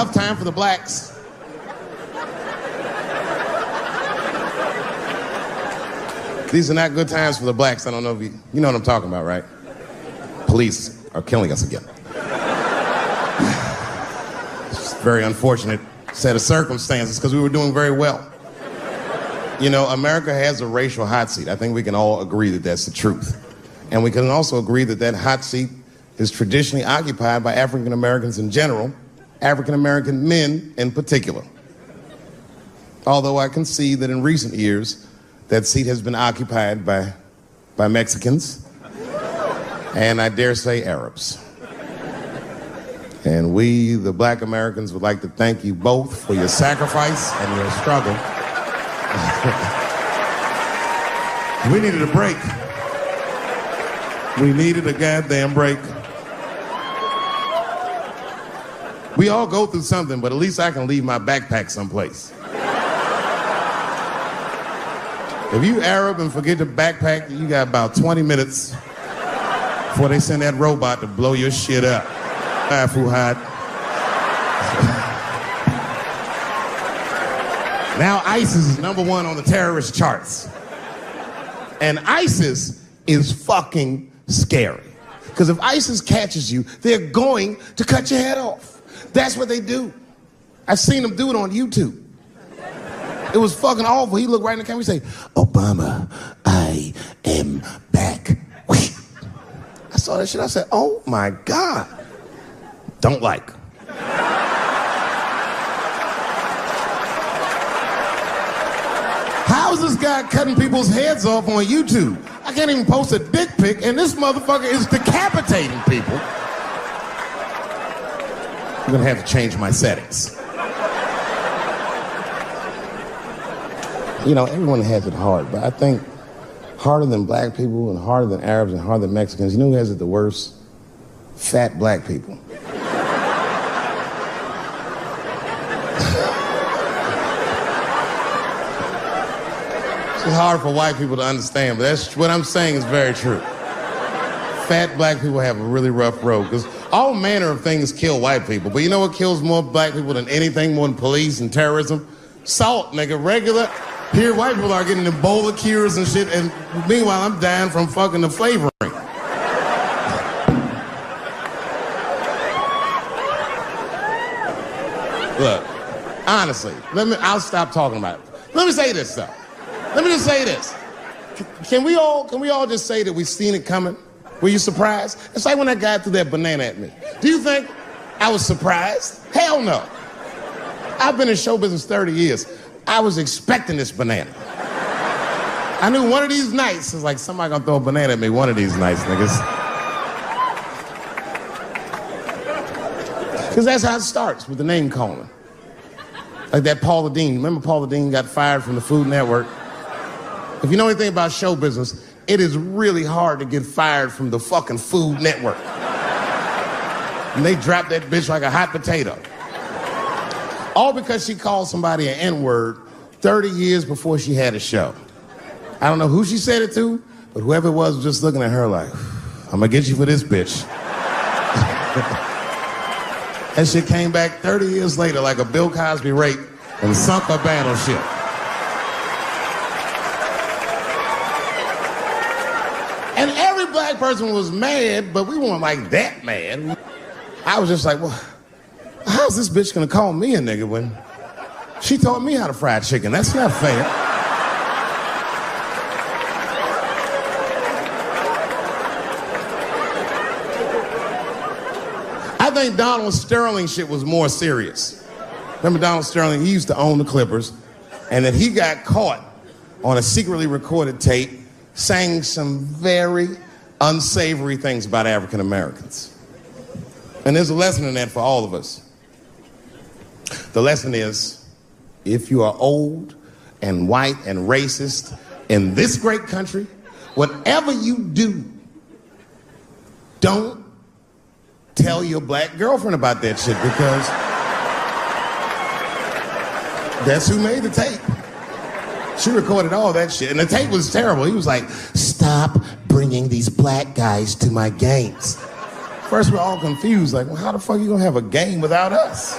tough time for the blacks. These are not good times for the blacks. I don't know if you know what I'm talking about, right? Police are killing us again. It's a very unfortunate set of circumstances because we were doing very well. You know, America has a racial hot seat. I think we can all agree that that's the truth. And we can also agree that that hot seat is traditionally occupied by African Americans in general, African American men in particular. Although I can see that in recent years, that seat has been occupied by Mexicans, and I dare say Arabs. And we, the black Americans, would like to thank you both for your sacrifice and your struggle. We needed a break. We needed a goddamn break. We all go through something, but at least I can leave my backpack someplace. If you Arab and forget the backpack, you got about 20 minutes before they send that robot to blow your shit up. Fuhad. Now ISIS is #1 on the terrorist charts. And ISIS is fucking scary. Because if ISIS catches you, they're going to cut your head off. That's what they do. I've seen them do it on YouTube. It was fucking awful. He looked right in the camera and say, "Obama, I am back." I saw that shit. I said, oh my God. Don't like. How is this guy cutting people's heads off on YouTube? I can't even post a dick pic, and this motherfucker is decapitating people. I'm gonna have to change my settings. You know, everyone has it hard, but I think harder than black people and harder than Arabs and harder than Mexicans, you know who has it the worst? Fat black people. It's hard for white people to understand, but that's what I'm saying is very true. Fat black people have a really rough road because all manner of things kill white people, but you know what kills more black people than anything, more than police and terrorism? Salt, nigga, regular. Here, white people are getting Ebola cures and shit, and meanwhile, I'm dying from fucking the flavoring. Look, honestly, I'll stop talking about it. Let me say this, though. Let me just say this. Can we all just say that we've seen it coming? Were you surprised? It's like when that guy threw that banana at me. Do you think I was surprised? Hell no. I've been in show business 30 years. I was expecting this banana. I knew one of these nights, it's like somebody gonna throw a banana at me one of these nights, niggas. Because that's how it starts, with the name calling. Like that Paula Deen. Remember Paula Deen got fired from the Food Network? If you know anything about show business, it is really hard to get fired from the fucking Food Network. And they dropped that bitch like a hot potato. All because she called somebody an N-word 30 years before she had a show. I don't know who she said it to, but whoever it was just looking at her like, I'm gonna get you for this bitch. And she came back 30 years later like a Bill Cosby rape and sunk her battleship. And every black person was mad, but we weren't like that mad. I was just like, well, how's this bitch gonna call me a nigga when she taught me how to fry chicken? That's not fair. I think Donald Sterling shit was more serious. Remember Donald Sterling? He used to own the Clippers, and then he got caught on a secretly recorded tape saying some very unsavory things about African Americans. And there's a lesson in that for all of us. The lesson is, if you are old and white and racist in this great country, whatever you do, don't tell your black girlfriend about that shit, because that's who made the tape. She recorded all that shit, and the tape was terrible. He was like, stop bringing these black guys to my games. First, we're all confused, like, well, how the fuck are you gonna have a game without us?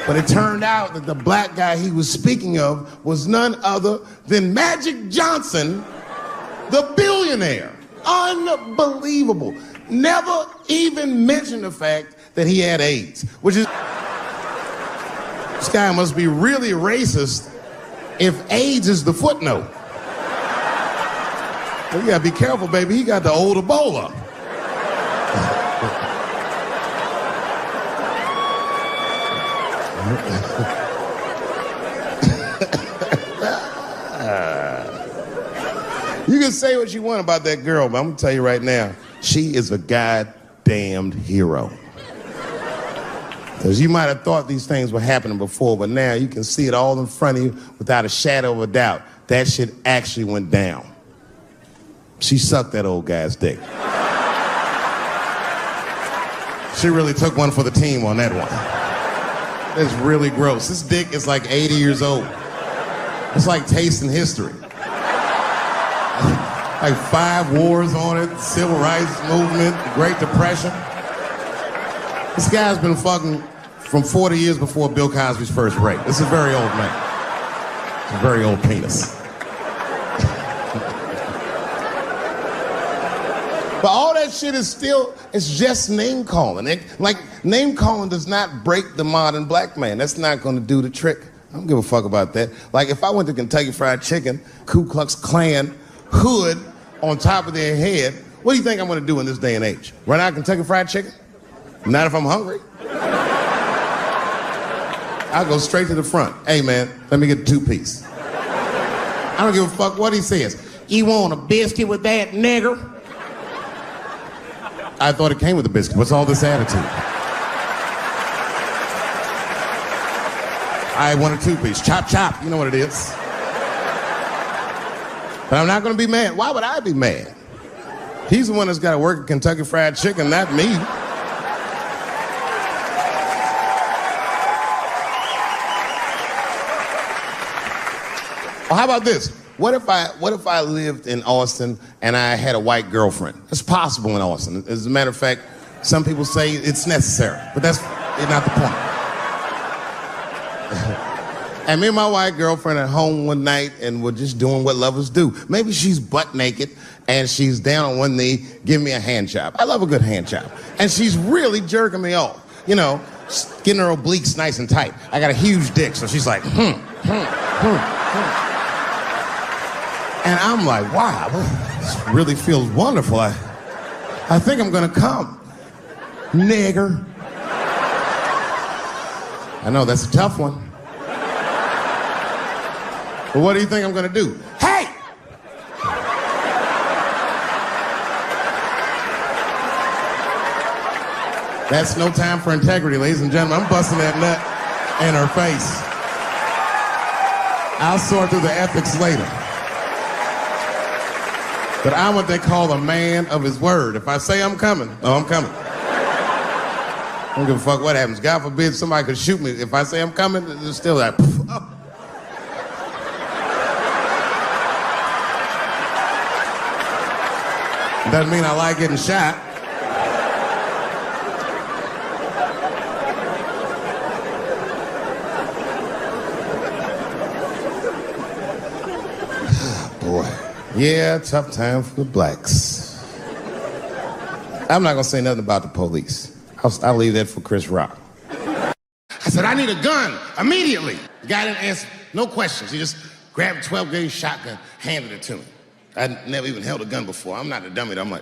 But it turned out that the black guy he was speaking of was none other than Magic Johnson, the billionaire. Unbelievable. Never even mentioned the fact that he had AIDS, which is... This guy must be really racist if AIDS is the footnote. Well, you gotta be careful, baby. He got the old Ebola. You can say what you want about that girl, but I'm gonna tell you right now, she is a goddamned hero. Because you might have thought these things were happening before, but now you can see it all in front of you without a shadow of a doubt. That shit actually went down. She sucked that old guy's dick. She really took one for the team on that one. That's really gross. This dick is like 80 years old. It's like tasting history. Like 5 wars on it, civil rights movement, the Great Depression. This guy's been fucking from 40 years before Bill Cosby's first rape. This is a very old man. It's a very old penis. But all that shit is still, it's just name calling. Name calling does not break the modern black man. That's not gonna do the trick. I don't give a fuck about that. Like if I went to Kentucky Fried Chicken, Ku Klux Klan, hood on top of their head, what do you think I'm gonna do in this day and age? Run out Kentucky Fried Chicken? Not if I'm hungry. I'll go straight to the front. Hey man, let me get a 2-piece. I don't give a fuck what he says. You want a biscuit with that, nigger? I thought it came with a biscuit. What's all this attitude? I want a 2-piece. Chop, chop. You know what it is. But I'm not gonna be mad. Why would I be mad? He's the one that's gotta work at Kentucky Fried Chicken, not me. Well, how about this? What if I lived in Austin and I had a white girlfriend? It's possible in Austin. As a matter of fact, some people say it's necessary, but that's not the point. And me and my white girlfriend at home one night and we're just doing what lovers do. Maybe she's butt naked and she's down on one knee, giving me a hand job. I love a good hand job. And she's really jerking me off. You know, getting her obliques nice and tight. I got a huge dick, so she's like, And I'm like, wow, this really feels wonderful. I think I'm gonna come. Nigger. I know, that's a tough one. But what do you think I'm gonna do? Hey! That's no time for integrity, ladies and gentlemen. I'm busting that nut in her face. I'll sort through the ethics later. But I'm what they call a man of his word. If I say I'm coming, oh, I'm coming. I don't give a fuck what happens. God forbid somebody could shoot me. If I say I'm coming, it's still like, oh. Doesn't mean I like getting shot. Boy. Yeah, tough time for the blacks. I'm not gonna say nothing about the police. I'll leave that for Chris Rock. I said, I need a gun immediately. The guy didn't answer, no questions. He just grabbed a 12-gauge shotgun, handed it to me. I'd never even held a gun before. I'm not a dummy. I'm like,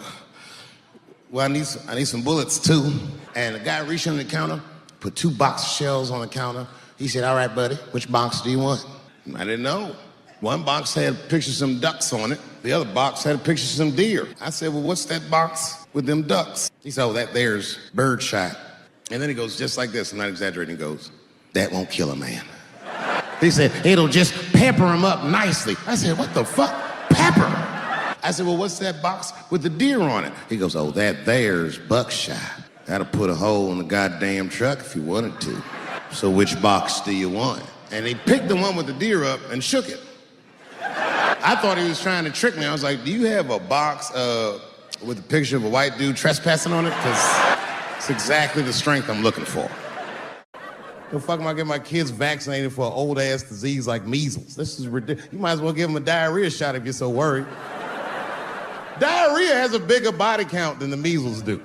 well, I need some bullets too. And the guy reached under the counter, put 2 box shells on the counter. He said, all right, buddy, which box do you want? I didn't know. One box had a picture of some ducks on it. The other box had a picture of some deer. I said, well, what's that box with them ducks? He said, oh, that there's bird shot. And then he goes just like this. I'm not exaggerating. He goes, that won't kill a man. He said, it'll just pepper him up nicely. I said, what the fuck? Pepper? I said, well, what's that box with the deer on it? He goes, oh, that there's buckshot. That'll put a hole in the goddamn truck if you wanted to. So which box do you want? And he picked the one with the deer up and shook it. I thought he was trying to trick me. I was like, do you have a box with a picture of a white dude trespassing on it? Because it's exactly the strength I'm looking for. The fuck am I getting my kids vaccinated for an old-ass disease like measles? This is ridiculous. You might as well give them a diarrhea shot if you're so worried. Diarrhea has a bigger body count than the measles do.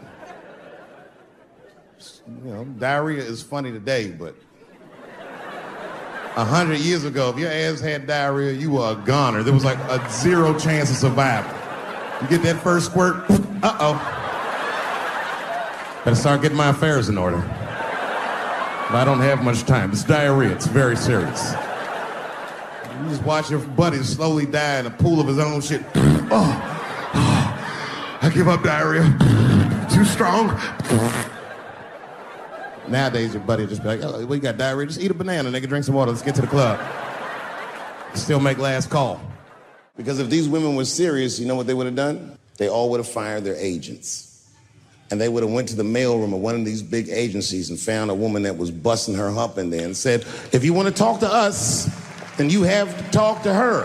You know, diarrhea is funny today, but 100 years ago, if your ass had diarrhea, you were a goner. There was like a 0 chance of survival. You get that first squirt, uh-oh. Better start getting my affairs in order. But I don't have much time. It's diarrhea. It's very serious. You just watch your buddy slowly die in a pool of his own shit. I give up diarrhea. Too strong. Nowadays, your buddy just be like, oh, well, you got diarrhea? Just eat a banana, nigga, drink some water, let's get to the club. Still make last call. Because if these women were serious, you know what they would have done? They all would have fired their agents. And they would have went to the mailroom of one of these big agencies and found a woman that was busting her hump in there and said, if you want to talk to us, then you have to talk to her.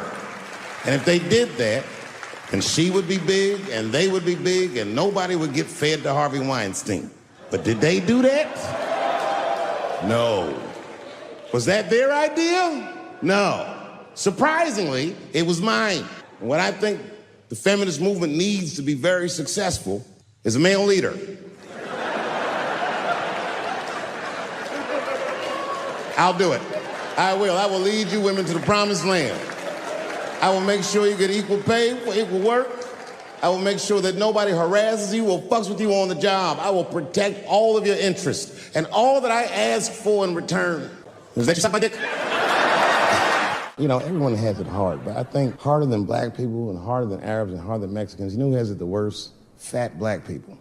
And if they did that, then she would be big and they would be big and nobody would get fed to Harvey Weinstein. But did they do that? No. Was that their idea? No. Surprisingly, it was mine. And what I think the feminist movement needs to be very successful is a male leader. I'll do it. I will. I will lead you women to the promised land. I will make sure you get equal pay for equal work. I will make sure that nobody harasses you or fucks with you on the job. I will protect all of your interests. And all that I ask for in return is that you suck my dick. You know, everyone has it hard, but I think harder than black people and harder than Arabs and harder than Mexicans, you know who has it the worst? Fat black people.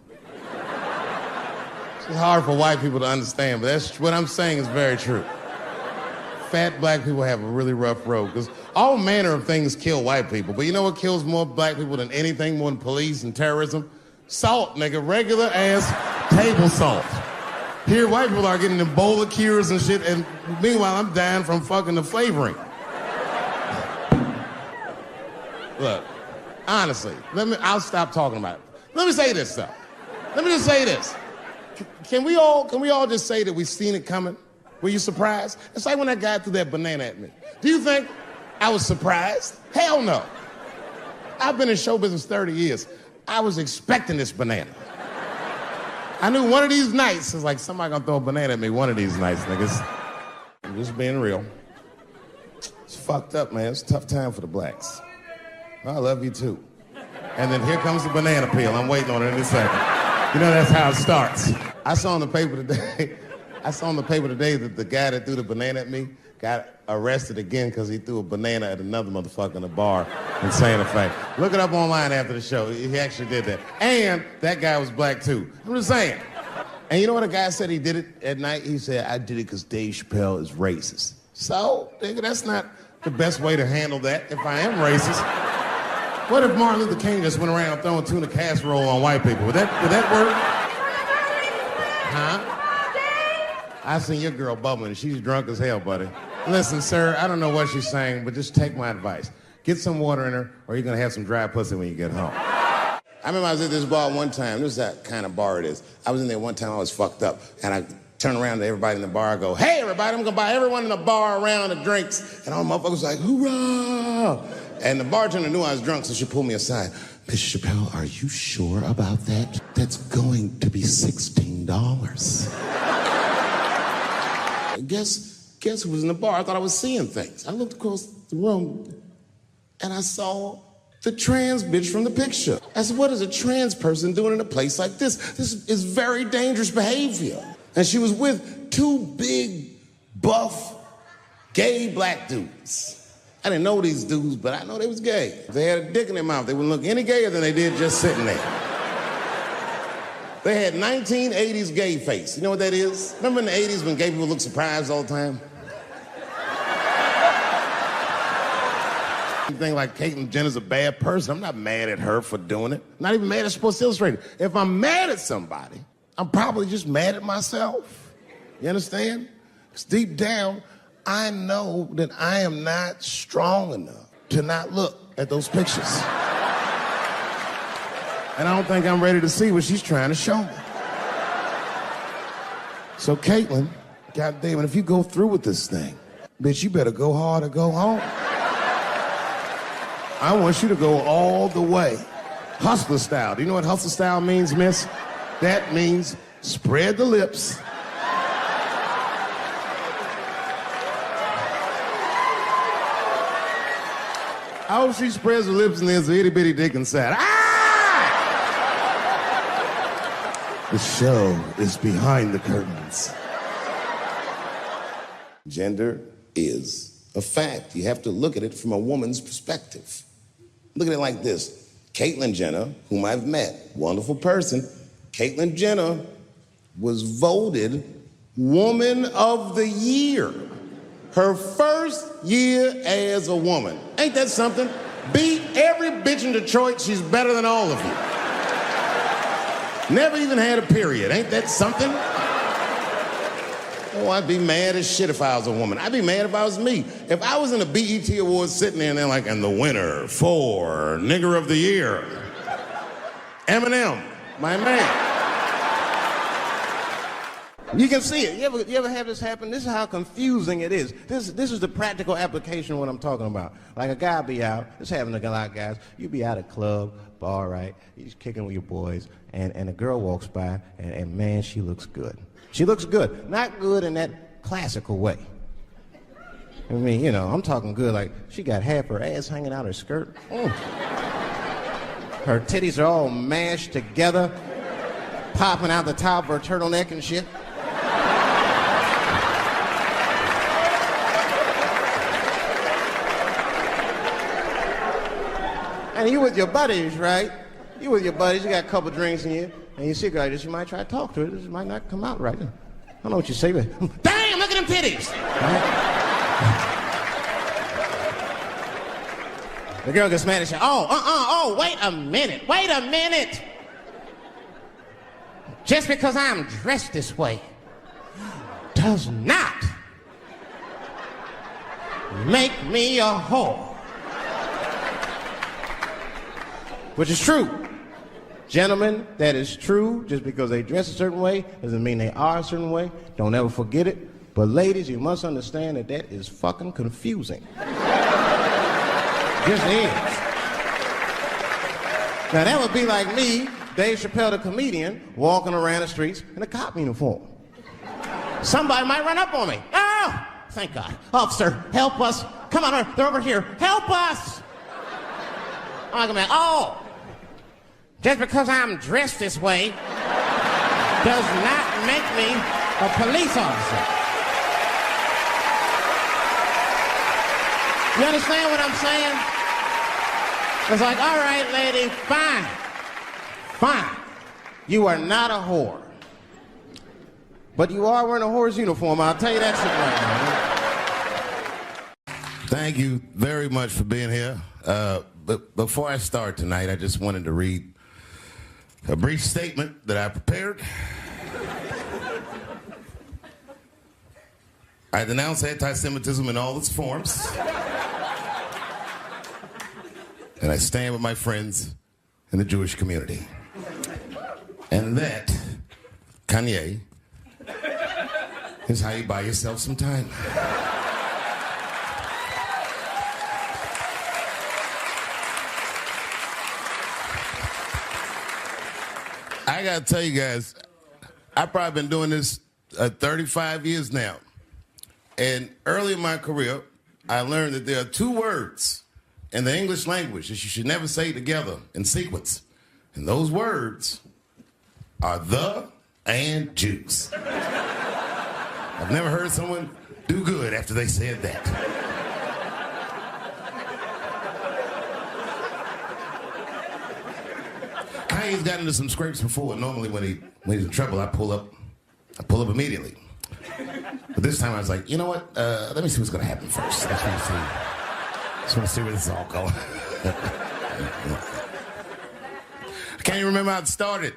It's hard for white people to understand, but that's what I'm saying is very true. Fat black people have a really rough road, because all manner of things kill white people, but you know what kills more black people than anything, more than police and terrorism? Salt, nigga, regular ass table salt. Here, white people are getting Ebola cures and shit, and meanwhile, I'm dying from fucking the flavoring. Look, honestly, I'll stop talking about it. Let me say this, though. Let me just say this. Can we all just say that we've seen it coming? Were you surprised? It's like when that guy threw that banana at me. Do you think I was surprised? Hell no. I've been in show business 30 years. I was expecting this banana. I knew one of these nights, it's like somebody gonna throw a banana at me one of these nights, niggas. I'm just being real. It's fucked up, man. It's a tough time for the blacks. I love you too. And then here comes the banana peel. I'm waiting on it in a second. You know, that's how it starts. I saw in the paper today that the guy that threw the banana at me got arrested again because he threw a banana at another motherfucker in a bar in Santa Fe. Look it up online after the show. He actually did that. And that guy was black too. I'm just saying. And you know what a guy said he did it at night? He said, I did it because Dave Chappelle is racist. So, nigga, that's not the best way to handle that if I am racist. What if Martin Luther King just went around throwing tuna casserole on white people? Would that work? Huh? I seen your girl bubbling. She's drunk as hell, buddy. Listen, sir, I don't know what she's saying, but just take my advice. Get some water in her, or you're gonna have some dry pussy when you get home. I remember I was at this bar one time. This is that kind of bar it is. I was in there one time, I was fucked up, and I turned around to everybody in the bar, I go, hey, everybody, I'm gonna buy everyone in the bar around the drinks. And all the motherfuckers like, hoorah! And the bartender knew I was drunk, so she pulled me aside. Mr. Chappelle, are you sure about that? That's going to be $16. Guess who was in the bar? I thought I was seeing things. I looked across the room, and I saw the trans bitch from the picture. I said, what is a trans person doing in a place like this? This is very dangerous behavior. And she was with two big, buff, gay black dudes. I didn't know these dudes, but I know they was gay. If they had a dick in their mouth, they wouldn't look any gayer than they did just sitting there. They had 1980s gay face. You know what that is? Remember in the 80s when gay people looked surprised all the time? You think like Caitlyn Jenner's a bad person. I'm not mad at her for doing it. Not even mad at Sports Illustrated. If I'm mad at somebody, I'm probably just mad at myself. You understand? Because deep down, I know that I am not strong enough to not look at those pictures. And I don't think I'm ready to see what she's trying to show me. So Caitlyn, God damn it, if you go through with this thing, bitch, you better go hard or go home. I want you to go all the way. Hustler style. Do you know what hustler style means, miss? That means spread the lips. I hope she spreads her lips and there's an itty bitty dick inside. Ah! The show is behind the curtains. Gender is a fact. You have to look at it from a woman's perspective. Look at it like this. Caitlyn Jenner, whom I've met, wonderful person. Caitlyn Jenner was voted Woman of the Year. Her first year as a woman. Ain't that something? Beat every bitch in Detroit. She's better than all of you. Never even had a period. Ain't that something? Oh, I'd be mad as shit if I was a woman. I'd be mad if I was me. If I was in a BET Awards sitting there and they're like, and the winner for Nigger of the Year, Eminem, my man. You can see it. You ever have this happen? This is how confusing it is. This is the practical application of what I'm talking about. Like a guy be out, this happens to a lot of guys, you be at a club, bar, right? You're kicking with your boys, and a girl walks by, and man, she looks good. She looks good. Not good in that classical way. I mean, you know, I'm talking good like she got half her ass hanging out her skirt. Her titties are all mashed together, popping out the top of her turtleneck and shit. And you with your buddies, right? You with your buddies, you got a couple drinks in you, and you see a girl, you might try to talk to her. This might not come out right. I don't know what you say, but damn, look at them titties! Right? The girl gets mad and says, wait a minute. Just because I'm dressed this way does not make me a whore. Which is true. Gentlemen, that is true. Just because they dress a certain way doesn't mean they are a certain way. Don't ever forget it. But ladies, you must understand that that is fucking confusing. Just is. Now that would be like me, Dave Chappelle the comedian, walking around the streets in a cop uniform. Somebody might run up on me. Oh, thank God. Officer, help us. Come on, they're over here. Help us. I'm like, oh. Just because I'm dressed this way does not make me a police officer. You understand what I'm saying? It's like, all right, lady, fine. You are not a whore. But you are wearing a whore's uniform, I'll tell you that shit right now. Thank you very much for being here. But before I start tonight, I just wanted to read a brief statement that I prepared. I denounce anti-Semitism in all its forms. And I stand with my friends in the Jewish community. And that, Kanye, is how you buy yourself some time. I gotta tell you guys, I've probably been doing this 35 years now. And early in my career, I learned that there are two words in the English language that you should never say together in sequence. And those words are the and juice. I've never heard someone do good after they said that. Kanye's gotten into some scrapes before. Normally when he's in trouble, I pull up immediately. But this time I was like, you know what? Let me see what's gonna happen first. Just want to see where this is all going. I can't even remember how it started.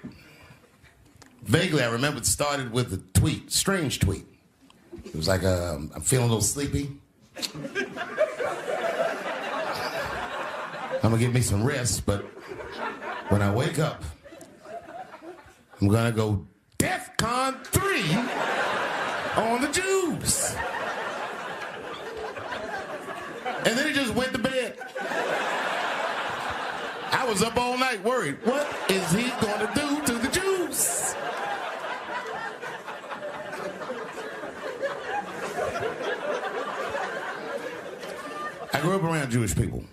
Vaguely, I remember it started with a tweet, strange tweet. It was like, I'm feeling a little sleepy. I'm gonna give me some rest, but when I wake up, I'm gonna go DEFCON 3 on the Jews. And then he just went to bed. I was up all night worried. What is he going to do to the Jews? I grew up around Jewish people.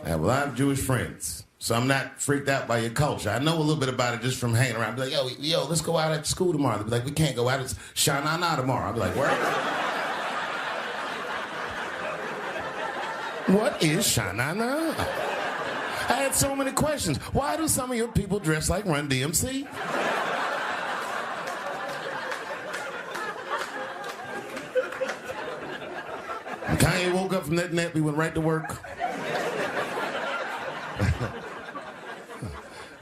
I have a lot of Jewish friends. So I'm not freaked out by your culture. I know a little bit about it just from hanging around. I'd be like, yo, let's go out at school tomorrow. They'd be like, we can't go out. It's Shanana tomorrow. I'd be like, what is Shanana? I had so many questions. Why do some of your people dress like Run DMC? When Kanye woke up from that nap, he went right to work.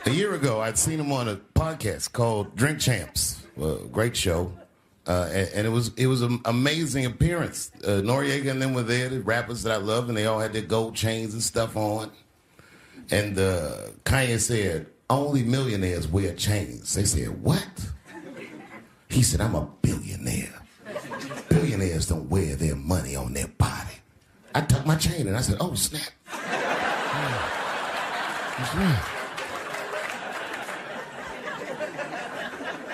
A year ago, I'd seen him on a podcast called Drink Champs, a great show, and it was an amazing appearance. Noriega and them were there, the rappers that I love, and they all had their gold chains and stuff on. And Kanye said, only millionaires wear chains. They said, what? He said, I'm a billionaire. Billionaires don't wear their money on their body. I tucked my chain and I said, oh, snap. That's right.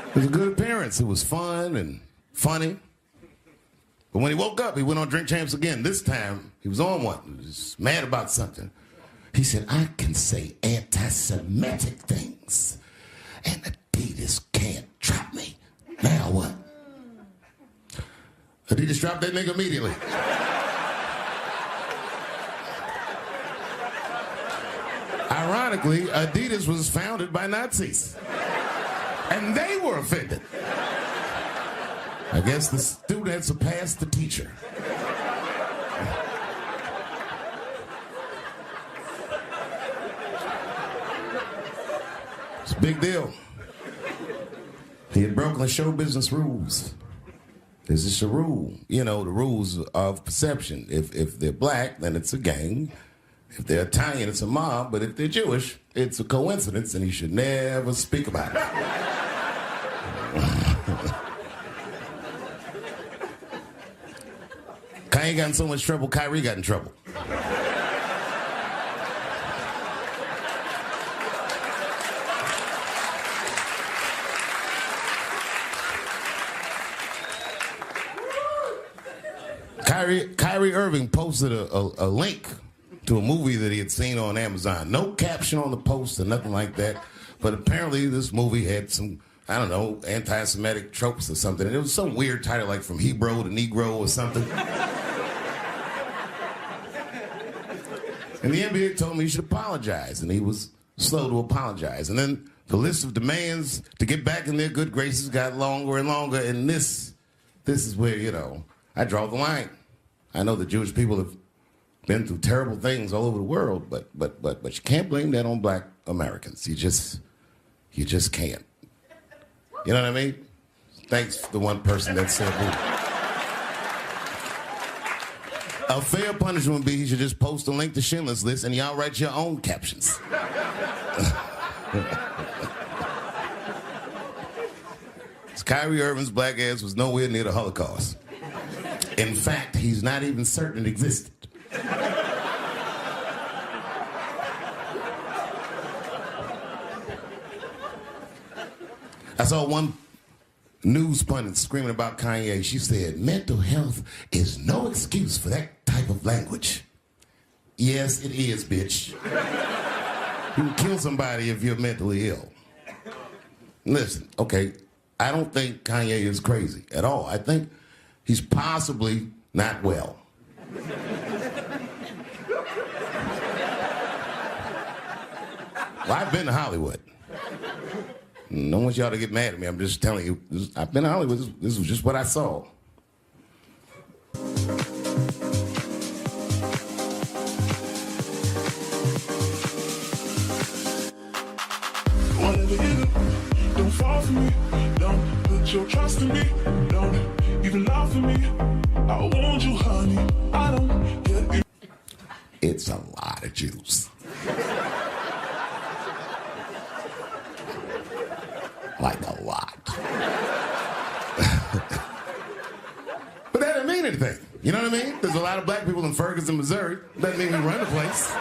It was a good appearance. It was fun and funny. But when he woke up, he went on Drink Champs again. This time, he was on one. He was mad about something. He said, I can say anti-Semitic things, and Adidas can't trap me. Now what? Adidas dropped that nigga immediately. Ironically, Adidas was founded by Nazis. And they were offended. I guess the student had surpassed the teacher. It's a big deal. He had broken the show business rules. There's just a rule. You know, the rules of perception. If they're black, then it's a gang. If they're Italian, it's a mob. But if they're Jewish, it's a coincidence, and he should never speak about it. Kanye got in so much trouble, Kyrie got in trouble. Kyrie Irving posted a link to a movie that he had seen on Amazon. No caption on the post or nothing like that. But apparently this movie had some, I don't know, anti-Semitic tropes or something. And it was some weird title like From Hebrew to Negro or something. And the NBA told me he should apologize, and he was slow to apologize. And then the list of demands to get back in their good graces got longer and longer, and this is where, you know, I draw the line. I know the Jewish people have been through terrible things all over the world, but you can't blame that on black Americans. You just can't. You know what I mean? Thanks to the one person that said that. A fair punishment would be he should just post a link to Schindler's List and y'all write your own captions. Kyrie Irving's black ass was nowhere near the Holocaust. In fact, he's not even certain it existed. I saw one news pundit screaming about Kanye. She said, mental health is no excuse for that type of language. Yes, it is, bitch. You can kill somebody if you're mentally ill. Listen, okay, I don't think Kanye is crazy at all. I think he's possibly not well. Well, I've been to Hollywood. I don't want y'all to get mad at me. I'm just telling you, I've been to Hollywood. This was just what I saw. Whatever you do, don't fall for me. Don't put your trust in me. Don't even lie for me. I want you, honey. I don't get you. It's a lot of Jews. Like a lot. mean anything. You know what I mean? There's a lot of black people in Ferguson, Missouri. Doesn't mean we run the place.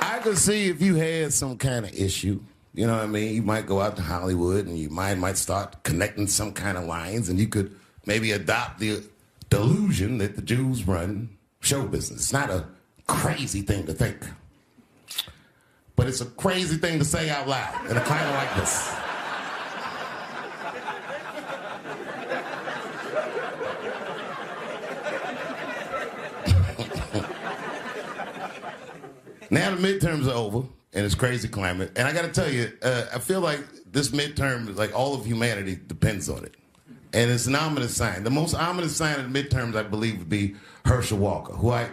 I could see if you had some kind of issue, you know what I mean? You might go out to Hollywood and your mind might start connecting some kind of lines, and you could maybe adopt the delusion that the Jews run show business. It's not a crazy thing to think, but it's a crazy thing to say out loud in a climate like this. Now the midterms are over, and it's crazy climate. And I got to tell you, I feel like this midterm, like all of humanity depends on it. And it's an ominous sign. The most ominous sign of the midterms, I believe, would be Herschel Walker, who I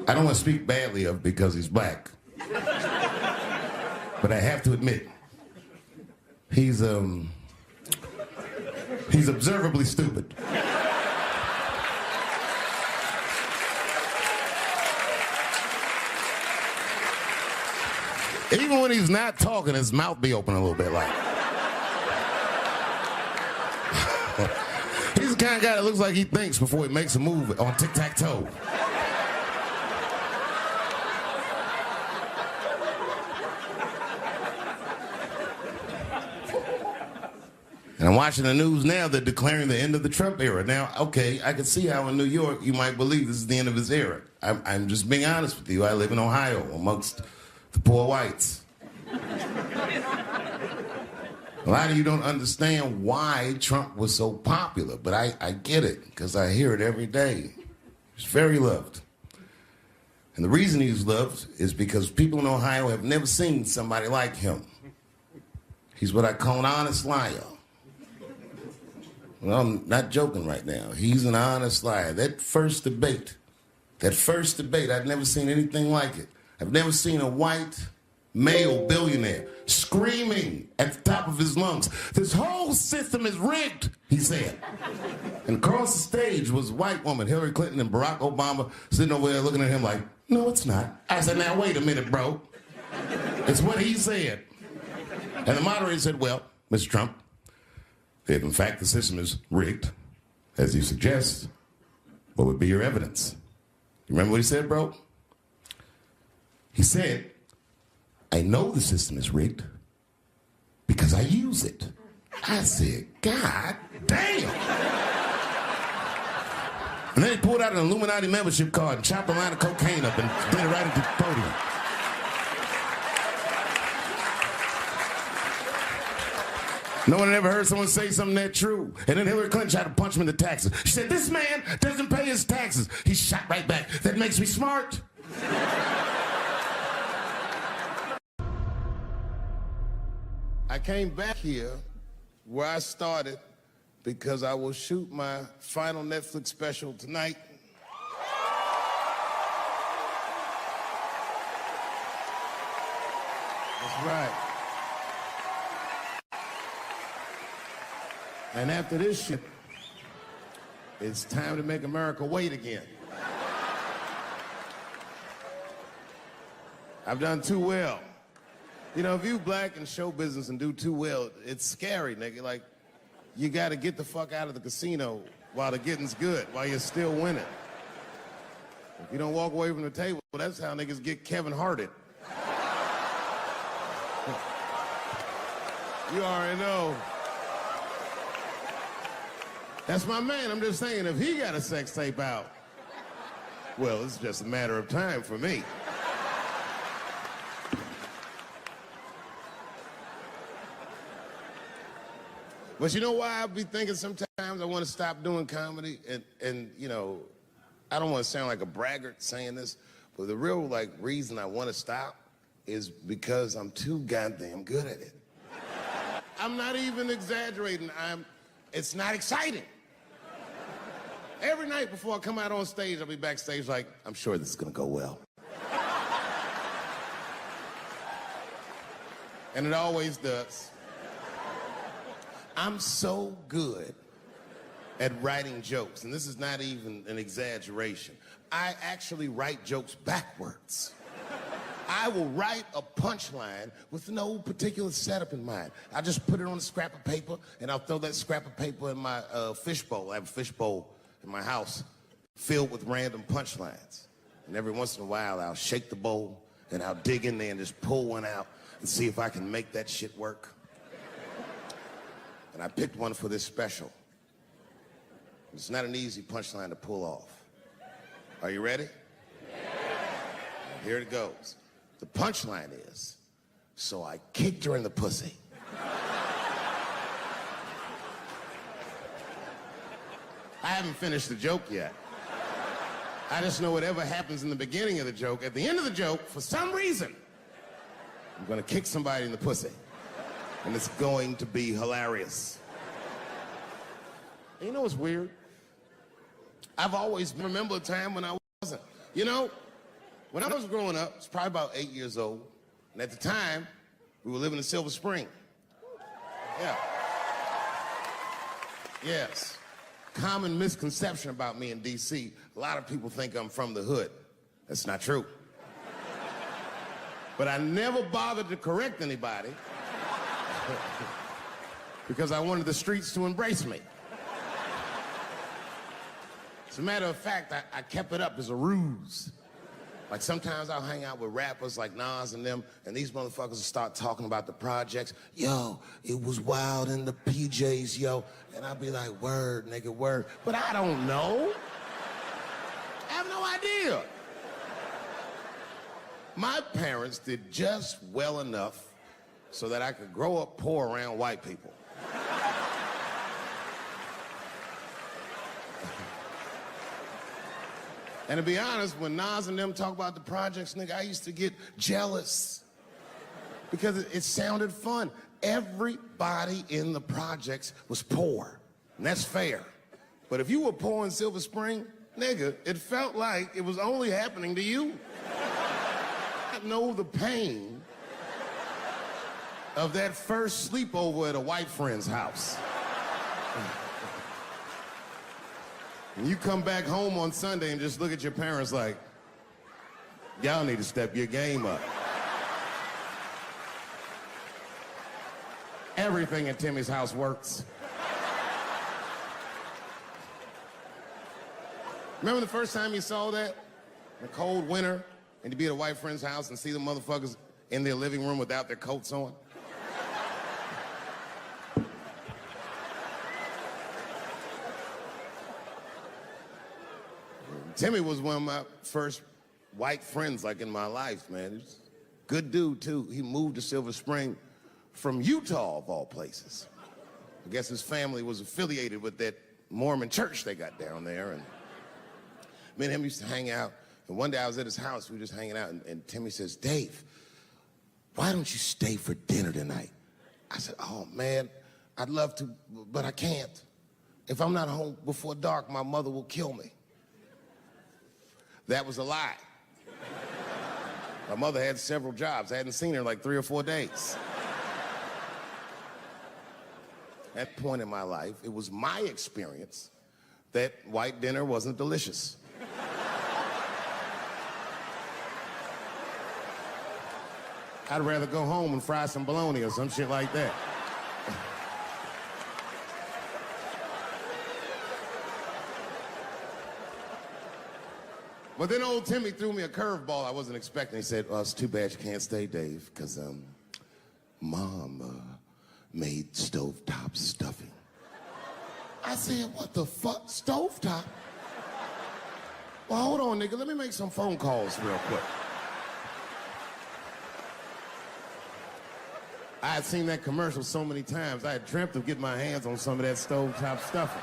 don't want to speak badly of because he's black. But I have to admit, he's observably stupid. Even when he's not talking, his mouth be open a little bit like. He's the kind of guy that looks like he thinks before he makes a move on tic-tac-toe. And I'm watching the news now, they're declaring the end of the Trump era. Now, okay, I can see how in New York you might believe this is the end of his era. I'm just being honest with you. I live in Ohio amongst the poor whites. A lot of you don't understand why Trump was so popular, but I get it, because I hear it every day. He's very loved. And the reason he's loved is because people in Ohio have never seen somebody like him. He's what I call an honest liar. Well, I'm not joking right now. He's an honest liar. That first debate, I'd never seen anything like it. I've never seen a white male billionaire screaming at the top of his lungs, "This whole system is rigged," he said. And across the stage was a white woman, Hillary Clinton and Barack Obama, sitting over there looking at him like, "No, it's not." I said, "Now, wait a minute, bro. It's what he said." And the moderator said, "Well, Mr. Trump, if in fact the system is rigged, as you suggest, what would be your evidence?" You remember what he said, bro? He said, "I know the system is rigged because I use it." I said, "God damn." And then he pulled out an Illuminati membership card and chopped a line of cocaine up and did it right at the podium. No one had ever heard someone say something that true. And then Hillary Clinton tried to punch him in the taxes. She said, "This man doesn't pay his taxes." He shot right back. "That makes me smart." I came back here where I started because I will shoot my final Netflix special tonight. That's right. And after this shit, it's time to make America wait again. I've done too well. You know, if you black in show business and do too well, it's scary, nigga. Like, you gotta get the fuck out of the casino while the getting's good, while you're still winning. If you don't walk away from the table, well, that's how niggas get Kevin Harted. You already know. That's my man. I'm just saying, if he got a sex tape out, well, it's just a matter of time for me. But you know why I be thinking sometimes I want to stop doing comedy? And you know, I don't want to sound like a braggart saying this, but the real reason I want to stop is because I'm too goddamn good at it. I'm not even exaggerating. It's not exciting. Every night before I come out on stage, I'll be backstage like, I'm sure this is gonna go well. And it always does. I'm so good at writing jokes, and this is not even an exaggeration. I actually write jokes backwards. I will write a punchline with no particular setup in mind. I just put it on a scrap of paper, and I'll throw that scrap of paper in my fishbowl. I have a fishbowl in my house filled with random punchlines. And every once in a while, I'll shake the bowl, and I'll dig in there and just pull one out and see if I can make that shit work. And I picked one for this special. It's not an easy punchline to pull off. Are you ready? Yeah. Here it goes. The punchline is, so I kicked her in the pussy. I haven't finished the joke yet. I just know whatever happens in the beginning of the joke, at the end of the joke, for some reason, I'm gonna kick somebody in the pussy. And it's going to be hilarious. And you know what's weird? I've always remembered a time when I wasn't. You know, when I was growing up, I was probably about 8 years old, and at the time, we were living in Silver Spring. Yeah. Yes. Common misconception about me in D.C., a lot of people think I'm from the hood. That's not true. But I never bothered to correct anybody because I wanted the streets to embrace me. As a matter of fact, I kept it up as a ruse. Like sometimes I'll hang out with rappers like Nas and them, and these motherfuckers will start talking about the projects. Yo, it was wild in the PJs, yo. And I'll be like, word, nigga, word. But I don't know. I have no idea. My parents did just well enough so that I could grow up poor around white people. And to be honest, when Nas and them talk about the projects, nigga, I used to get jealous because it sounded fun. Everybody in the projects was poor, and that's fair. But if you were poor in Silver Spring, nigga, it felt like it was only happening to you. I know the pain of that first sleepover at a white friend's house. And you come back home on Sunday and just look at your parents like, y'all need to step your game up. Everything in Timmy's house works. Remember the first time you saw that? In a cold winter, and to be at a white friend's house and see the motherfuckers in their living room without their coats on? Timmy was one of my first white friends, like, in my life, man. He's a good dude, too. He moved to Silver Spring from Utah, of all places. I guess his family was affiliated with that Mormon church they got down there, and me and him used to hang out. And one day I was at his house, we were just hanging out, and Timmy says, Dave, why don't you stay for dinner tonight? I said, oh, man, I'd love to, but I can't. If I'm not home before dark, my mother will kill me. That was a lie. My mother had several jobs. I hadn't seen her in like 3 or 4 days. At that point in my life, it was my experience that white dinner wasn't delicious. I'd rather go home and fry some bologna or some shit like that. But then old Timmy threw me a curveball I wasn't expecting. He said, well, it's too bad you can't stay, Dave, because Mom made stovetop stuffing. I said, what the fuck, stovetop? Well, hold on, nigga, let me make some phone calls real quick. I had seen that commercial so many times, I had dreamt of getting my hands on some of that stovetop stuffing.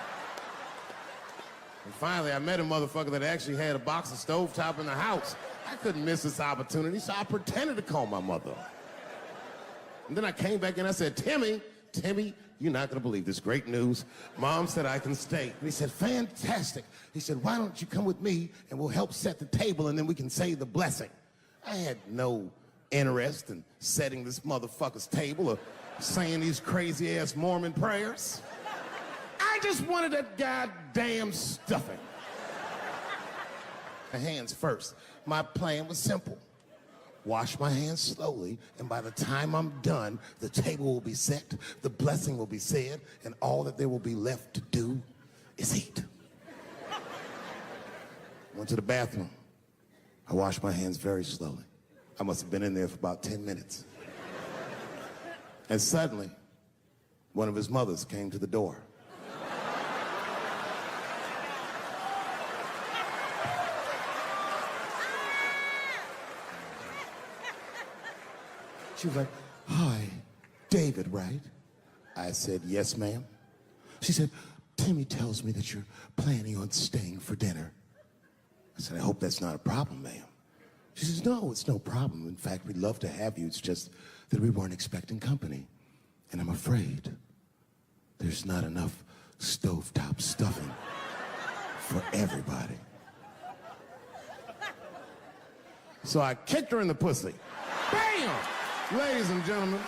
And finally, I met a motherfucker that actually had a box of stovetop in the house. I couldn't miss this opportunity, so I pretended to call my mother. And then I came back and I said, Timmy, you're not gonna believe this great news. Mom said I can stay. And he said, fantastic. He said, why don't you come with me and we'll help set the table and then we can say the blessing. I had no interest in setting this motherfucker's table or saying these crazy ass Mormon prayers. I just wanted that goddamn stuffing. My hands first. My plan was simple. wash my hands slowly, and by the time I'm done, the table will be set, the blessing will be said, and all that there will be left to do is eat. Went to the bathroom. I washed my hands very slowly. I must have been in there for about 10 minutes. And suddenly, one of his mothers came to the door. She was like, "Hi, David, right?" I said, "Yes, ma'am." She said, "Timmy tells me that you're planning on staying for dinner." I said, "I hope that's not a problem, ma'am." She says, "No, it's no problem. In fact, we'd love to have you. It's just that we weren't expecting company. And I'm afraid there's not enough stovetop stuffing for everybody." So I kicked her in the pussy. Bam! Ladies and gentlemen,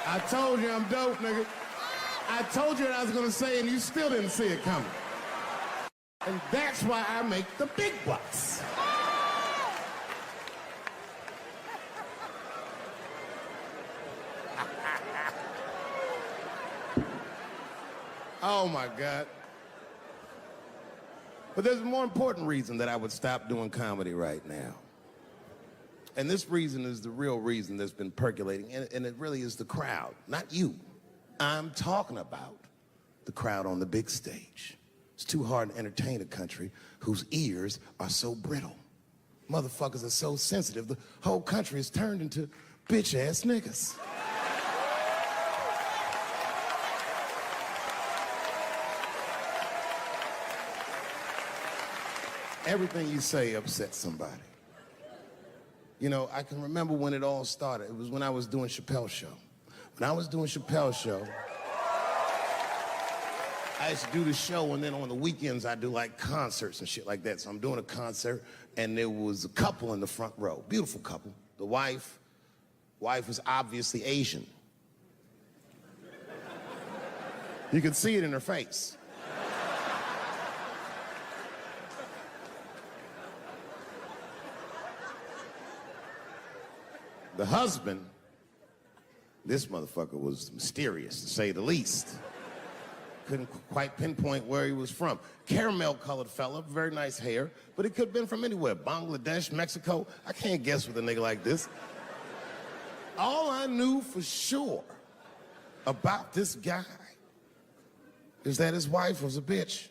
I told you I'm dope, nigga. I told you what I was gonna say, and you still didn't see it coming. And that's why I make the big bucks. Oh my God. But there's a more important reason that I would stop doing comedy right now. And this reason is the real reason that's been percolating, and it really is the crowd, not you. I'm talking about the crowd on the big stage. It's too hard to entertain a country whose ears are so brittle. Motherfuckers are so sensitive, the whole country is turned into bitch-ass niggas. Everything you say upsets somebody. You know, I can remember when it all started. It was when I was doing Chappelle show. When I was doing Chappelle show, I used to do the show, and then on the weekends I do like concerts and shit like that. So I'm doing a concert, and there was a couple in the front row, beautiful couple. The wife was obviously Asian. You could see it in her face. The husband, this motherfucker was mysterious, to say the least. Couldn't quite pinpoint where he was from. Caramel-colored fella, very nice hair, but he could have been from anywhere. Bangladesh, Mexico. I can't guess with a nigga like this. All I knew for sure about this guy is that his wife was a bitch.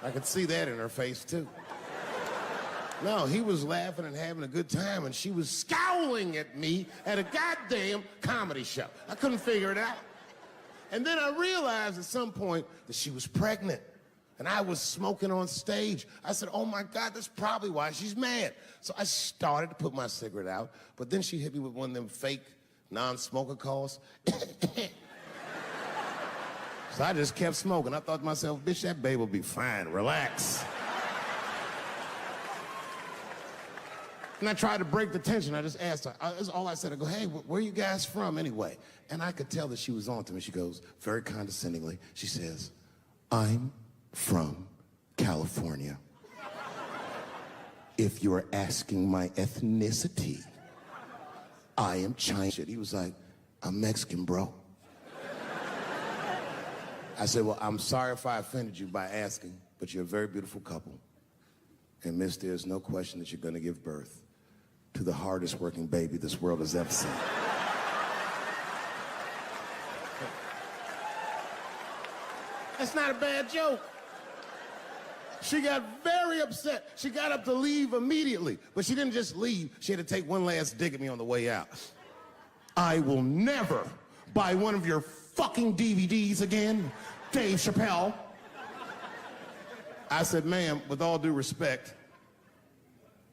I could see that in her face, too. No, he was laughing and having a good time, and she was scowling at me at a goddamn comedy show. I couldn't figure it out. And then I realized at some point that she was pregnant, and I was smoking on stage. I said, "Oh my God, that's probably why she's mad." So I started to put my cigarette out, but then she hit me with one of them fake non-smoker calls. So I just kept smoking. I thought to myself, "Bitch, that babe will be fine, relax." And I tried to break the tension. I just asked her. That's all I said. I go, "Hey, where are you guys from anyway?" And I could tell that she was on to me. She goes, very condescendingly, she says, "I'm from California. If you're asking my ethnicity, I am Chinese." He was like, "I'm Mexican, bro." I said, "Well, I'm sorry if I offended you by asking, but you're a very beautiful couple. And miss, there's no question that you're going to give birth to the hardest working baby this world has ever seen." That's not a bad joke. She got very upset. She got up to leave immediately, but she didn't just leave. She had to take one last dig at me on the way out. "I will never buy one of your fucking DVDs again, Dave Chappelle." I said, "Ma'am, with all due respect,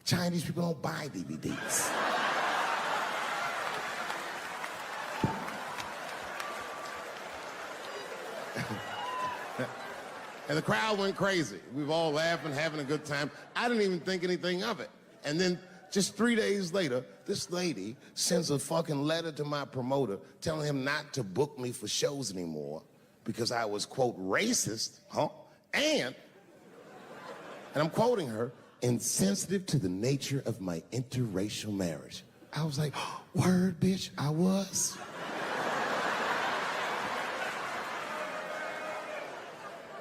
Chinese people don't buy DVDs." And the crowd went crazy. We were all laughing, having a good time. I didn't even think anything of it. And then just 3 days later, this lady sends a fucking letter to my promoter telling him not to book me for shows anymore because I was, quote, racist, and I'm quoting her, insensitive to the nature of my interracial marriage. I was like, word, bitch, I was.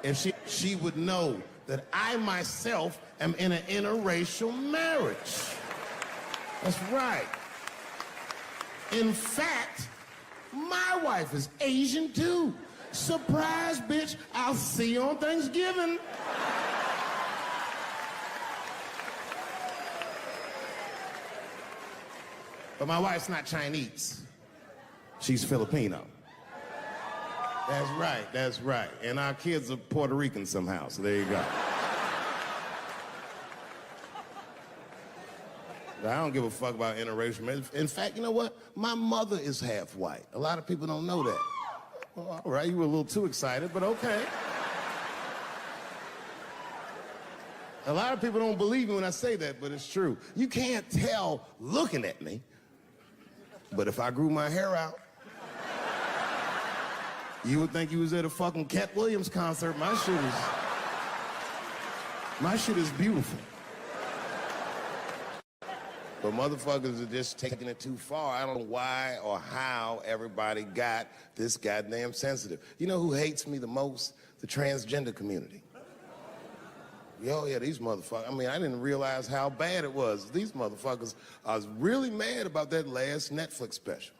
If she would know that I myself am in an interracial marriage. That's right. In fact, my wife is Asian too. Surprise, bitch, I'll see you on Thanksgiving. But my wife's not Chinese. She's Filipino. That's right. And our kids are Puerto Rican somehow, so there you go. But I don't give a fuck about interracial marriage. In fact, you know what? My mother is half white. A lot of people don't know that. Well, all right, you were a little too excited, but okay. A lot of people don't believe me when I say that, but it's true. You can't tell looking at me, but if I grew my hair out, you would think you was at a fucking Cat Williams concert. My shit is beautiful. But motherfuckers are just taking it too far. I don't know why or how everybody got this goddamn sensitive. You know who hates me the most? The transgender community. Yo, yeah, these motherfuckers. I mean, I didn't realize how bad it was. These motherfuckers are really mad about that last Netflix special.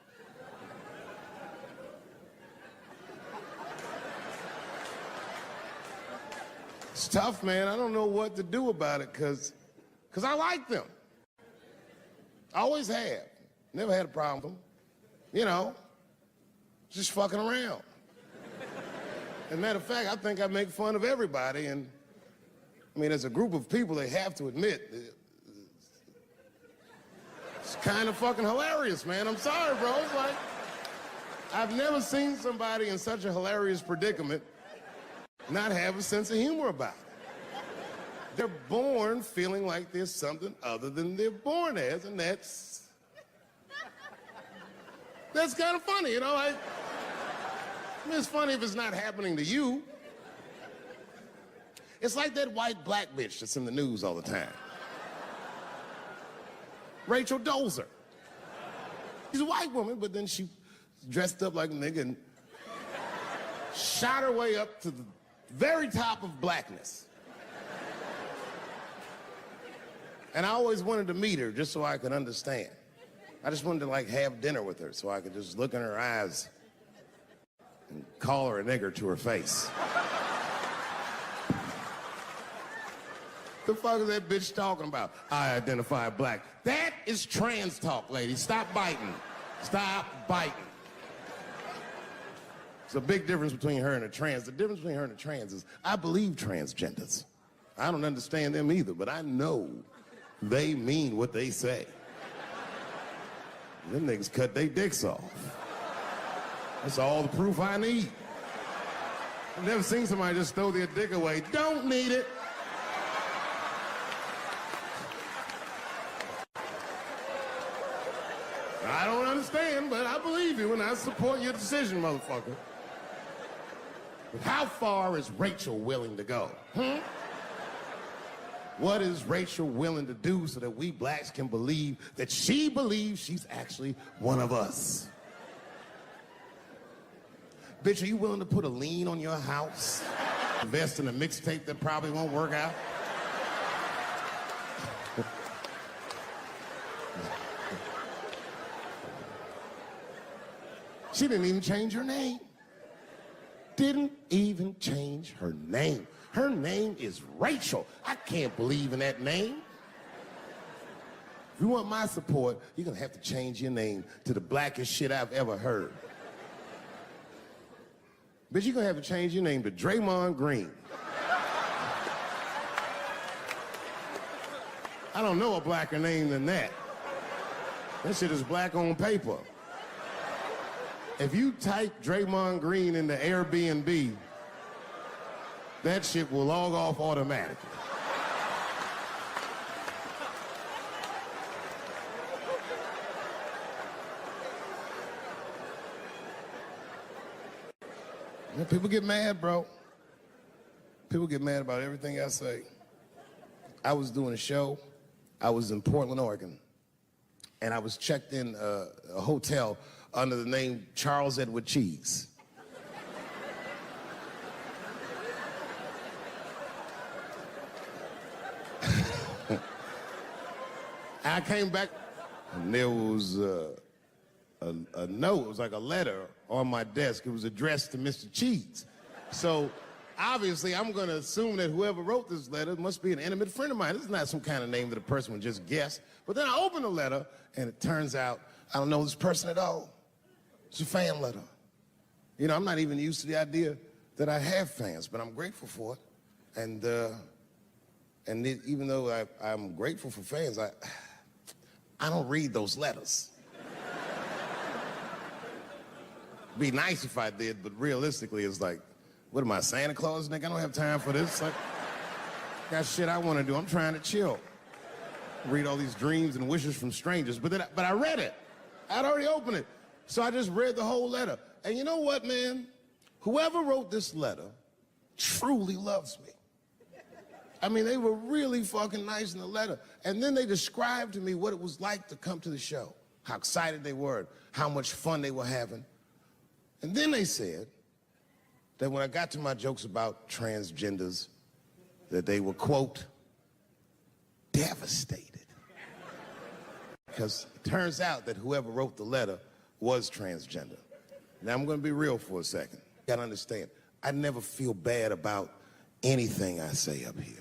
It's tough, man. I don't know what to do about it because I like them. I always have. Never had a problem with them. You know, just fucking around. As a matter of fact, I think I make fun of everybody. And, I mean, as a group of people, they have to admit, it's kind of fucking hilarious, man. I'm sorry, bro. It's like, I've never seen somebody in such a hilarious predicament not have a sense of humor about it. They're born feeling like there's something other than they're born as, and that's kind of funny, you know? I mean, it's funny if it's not happening to you. It's like that white black bitch that's in the news all the time. Rachel Dolezal. She's a white woman, but then she dressed up like a nigga and shot her way up to the very top of blackness. And I always wanted to meet her just so I could understand. I just wanted to like have dinner with her so I could just look in her eyes and call her a nigger to her face. The fuck is that bitch talking about? I identify black. That is trans talk, lady. Stop biting. Stop biting. There's a big difference between her and a trans. The difference between her and a trans is I believe transgenders. I don't understand them either, but I know they mean what they say. Them niggas cut their dicks off. That's all the proof I need. I've never seen somebody just throw their dick away. Don't need it. I don't understand, but I believe you and I support your decision, motherfucker. But how far is Rachel willing to go? What is Rachel willing to do so that we blacks can believe that she believes she's actually one of us? Bitch, are you willing to put a lien on your house? Invest in a mixtape that probably won't work out? She didn't even change her name. Didn't even change her name. Her name is Rachel. I can't believe in that name. If you want my support, you're gonna have to change your name to the blackest shit I've ever heard. Bitch, you're gonna have to change your name to Draymond Green. I don't know a blacker name than that. That shit is black on paper. If you type Draymond Green into Airbnb, that shit will log off automatically. People get mad, bro. People get mad about everything I say. I was doing a show. I was in Portland, Oregon, and I was checked in a hotel under the name Charles Edward Cheese. I came back, and there was a note. It was like a letter on my desk. It was addressed to Mr. Cheese. So obviously, I'm going to assume that whoever wrote this letter must be an intimate friend of mine. This is not some kind of name that a person would just guess. But then I open the letter, and it turns out I don't know this person at all. It's a fan letter. You know, I'm not even used to the idea that I have fans, but I'm grateful for it. And even though I'm grateful for fans, I don't read those letters. Be nice if I did, but realistically, it's like, what am I, Santa Claus, nigga? I don't have time for this. Like, got shit I want to do. I'm trying to chill. Read all these dreams and wishes from strangers. But I read it. I'd already opened it. So I just read the whole letter. And you know what, man? Whoever wrote this letter truly loves me. I mean, they were really fucking nice in the letter. And then they described to me what it was like to come to the show, how excited they were, how much fun they were having. And then they said that when I got to my jokes about transgenders, that they were, quote, devastated. Because it turns out that whoever wrote the letter was transgender. Now, I'm going to be real for a second. You got to understand, I never feel bad about anything I say up here.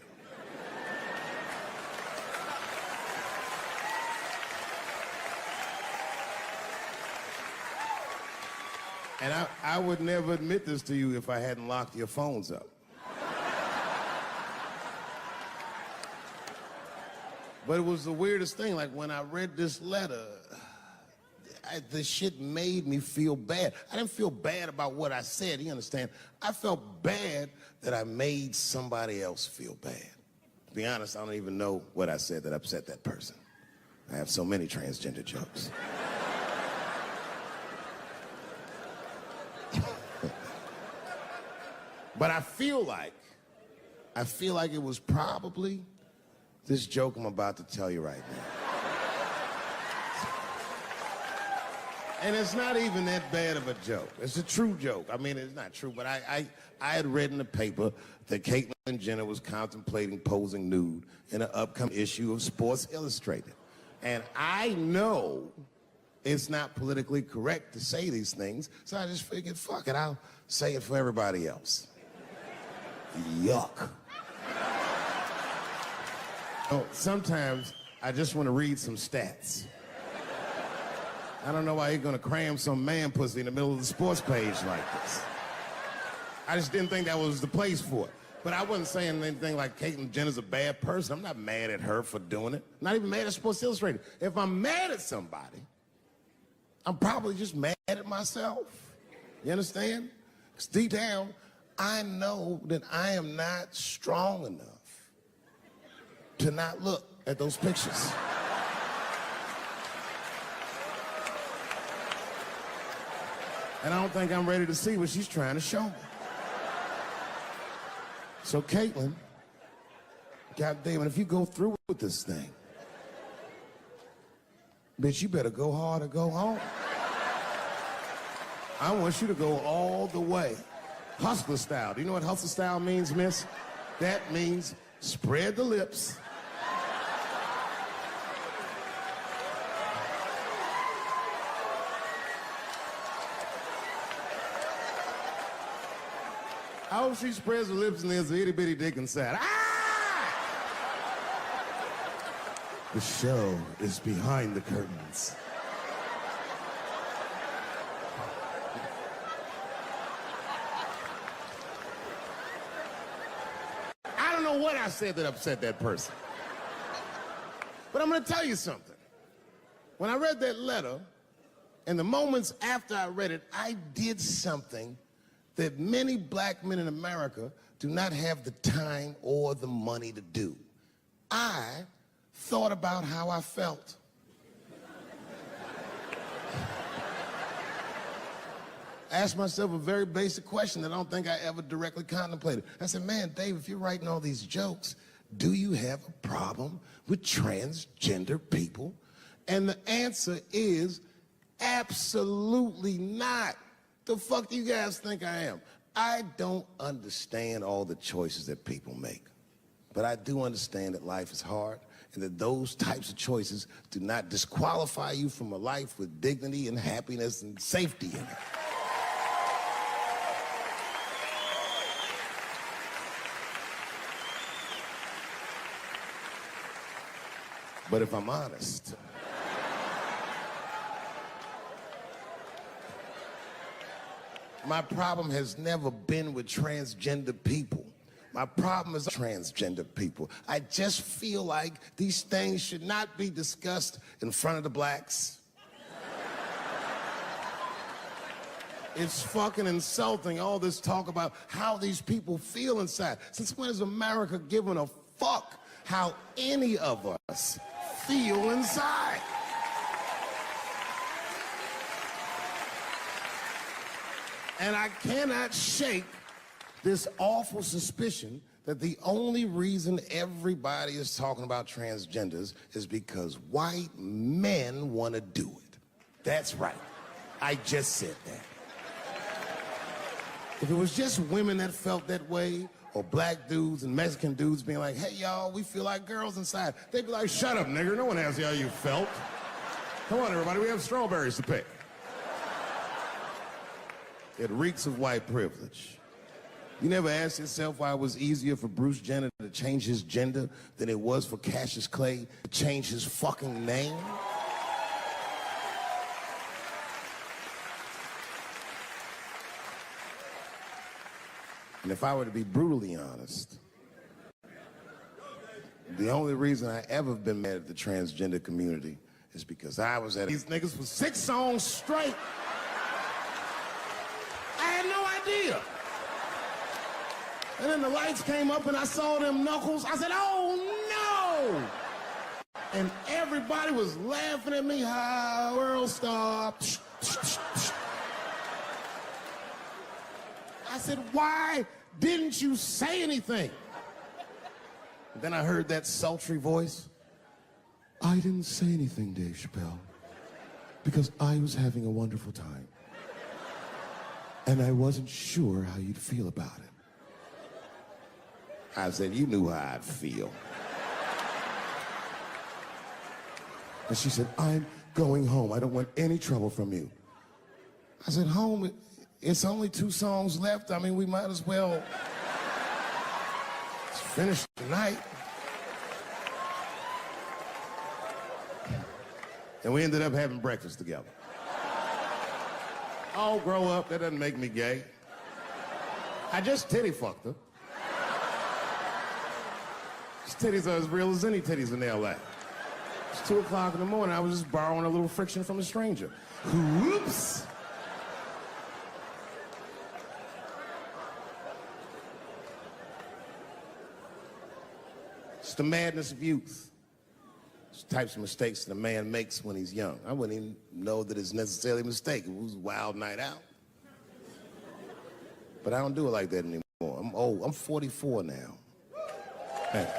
And I would never admit this to you if I hadn't locked your phones up. But it was the weirdest thing. Like, when I read this letter, this shit made me feel bad. I didn't feel bad about what I said, you understand? I felt bad that I made somebody else feel bad. To be honest, I don't even know what I said that upset that person. I have so many transgender jokes. But I feel like it was probably this joke I'm about to tell you right now. And it's not even that bad of a joke. It's a true joke. I mean, it's not true, but I had read in the paper that Caitlyn Jenner was contemplating posing nude in an upcoming issue of Sports Illustrated. And I know it's not politically correct to say these things, so I just figured, fuck it, I'll say it for everybody else. Yuck. Oh, sometimes I just want to read some stats. I don't know why you're going to cram some man pussy in the middle of the sports page like this. I just didn't think that was the place for it. But I wasn't saying anything like Caitlyn Jenner's a bad person. I'm not mad at her for doing it. Not even mad at Sports Illustrated. If I'm mad at somebody, I'm probably just mad at myself. You understand? Because deep down, I know that I am not strong enough to not look at those pictures. And I don't think I'm ready to see what she's trying to show me. So Caitlyn, goddamn it, if you go through with this thing, bitch, you better go hard or go home. I want you to go all the way. Hustler style. Do you know what hustler style means, miss? That means spread the lips. I hope she spreads her lips and there's an itty bitty dick inside. Ah! The show is behind the curtains. I don't know what I said that upset that person. But I'm going to tell you something. When I read that letter, and the moments after I read it, I did something that many black men in America do not have the time or the money to do. I thought about how I felt. I asked myself a very basic question that I don't think I ever directly contemplated. I said, man, Dave, if you're writing all these jokes, do you have a problem with transgender people? And the answer is absolutely not. The fuck do you guys think I am? I don't understand all the choices that people make. But I do understand that life is hard and that those types of choices do not disqualify you from a life with dignity and happiness and safety in it. But if I'm honest, my problem has never been with transgender people. My problem is transgender people. I just feel like these things should not be discussed in front of the blacks. It's fucking insulting, all this talk about how these people feel inside. Since when has America given a fuck how any of us feel inside? And I cannot shake this awful suspicion that the only reason everybody is talking about transgenders is because white men want to do it. That's right. I just said that. If it was just women that felt that way, or black dudes and Mexican dudes being like, hey, y'all, we feel like girls inside, they'd be like, shut up, nigger. No one asked you how you felt. Come on, everybody, we have strawberries to pick. It reeks of white privilege. You never asked yourself why it was easier for Bruce Jenner to change his gender than it was for Cassius Clay to change his fucking name? And if I were to be brutally honest, the only reason I ever been mad at the transgender community is because I was at these niggas for 6 songs straight. I had no idea. And then the lights came up and I saw them knuckles. I said, oh no! And everybody was laughing at me. Hi, world star. I said, why didn't you say anything? And then I heard that sultry voice. I didn't say anything, Dave Chappelle, because I was having a wonderful time. And I wasn't sure how you'd feel about it. I said, you knew how I'd feel. And she said, I'm going home. I don't want any trouble from you. I said, home? It's only 2 songs left. I mean, we might as well finish tonight. And we ended up having breakfast together. Oh, grow up. That doesn't make me gay. I just titty fucked her. These titties are as real as any titties in L.A. It's 2 o'clock in the morning. I was just borrowing a little friction from a stranger. Whoops. It's the madness of youth. It's the types of mistakes that a man makes when he's young. I wouldn't even know that it's necessarily a mistake. It was a wild night out. But I don't do it like that anymore. I'm old. I'm 44 now. Thank you.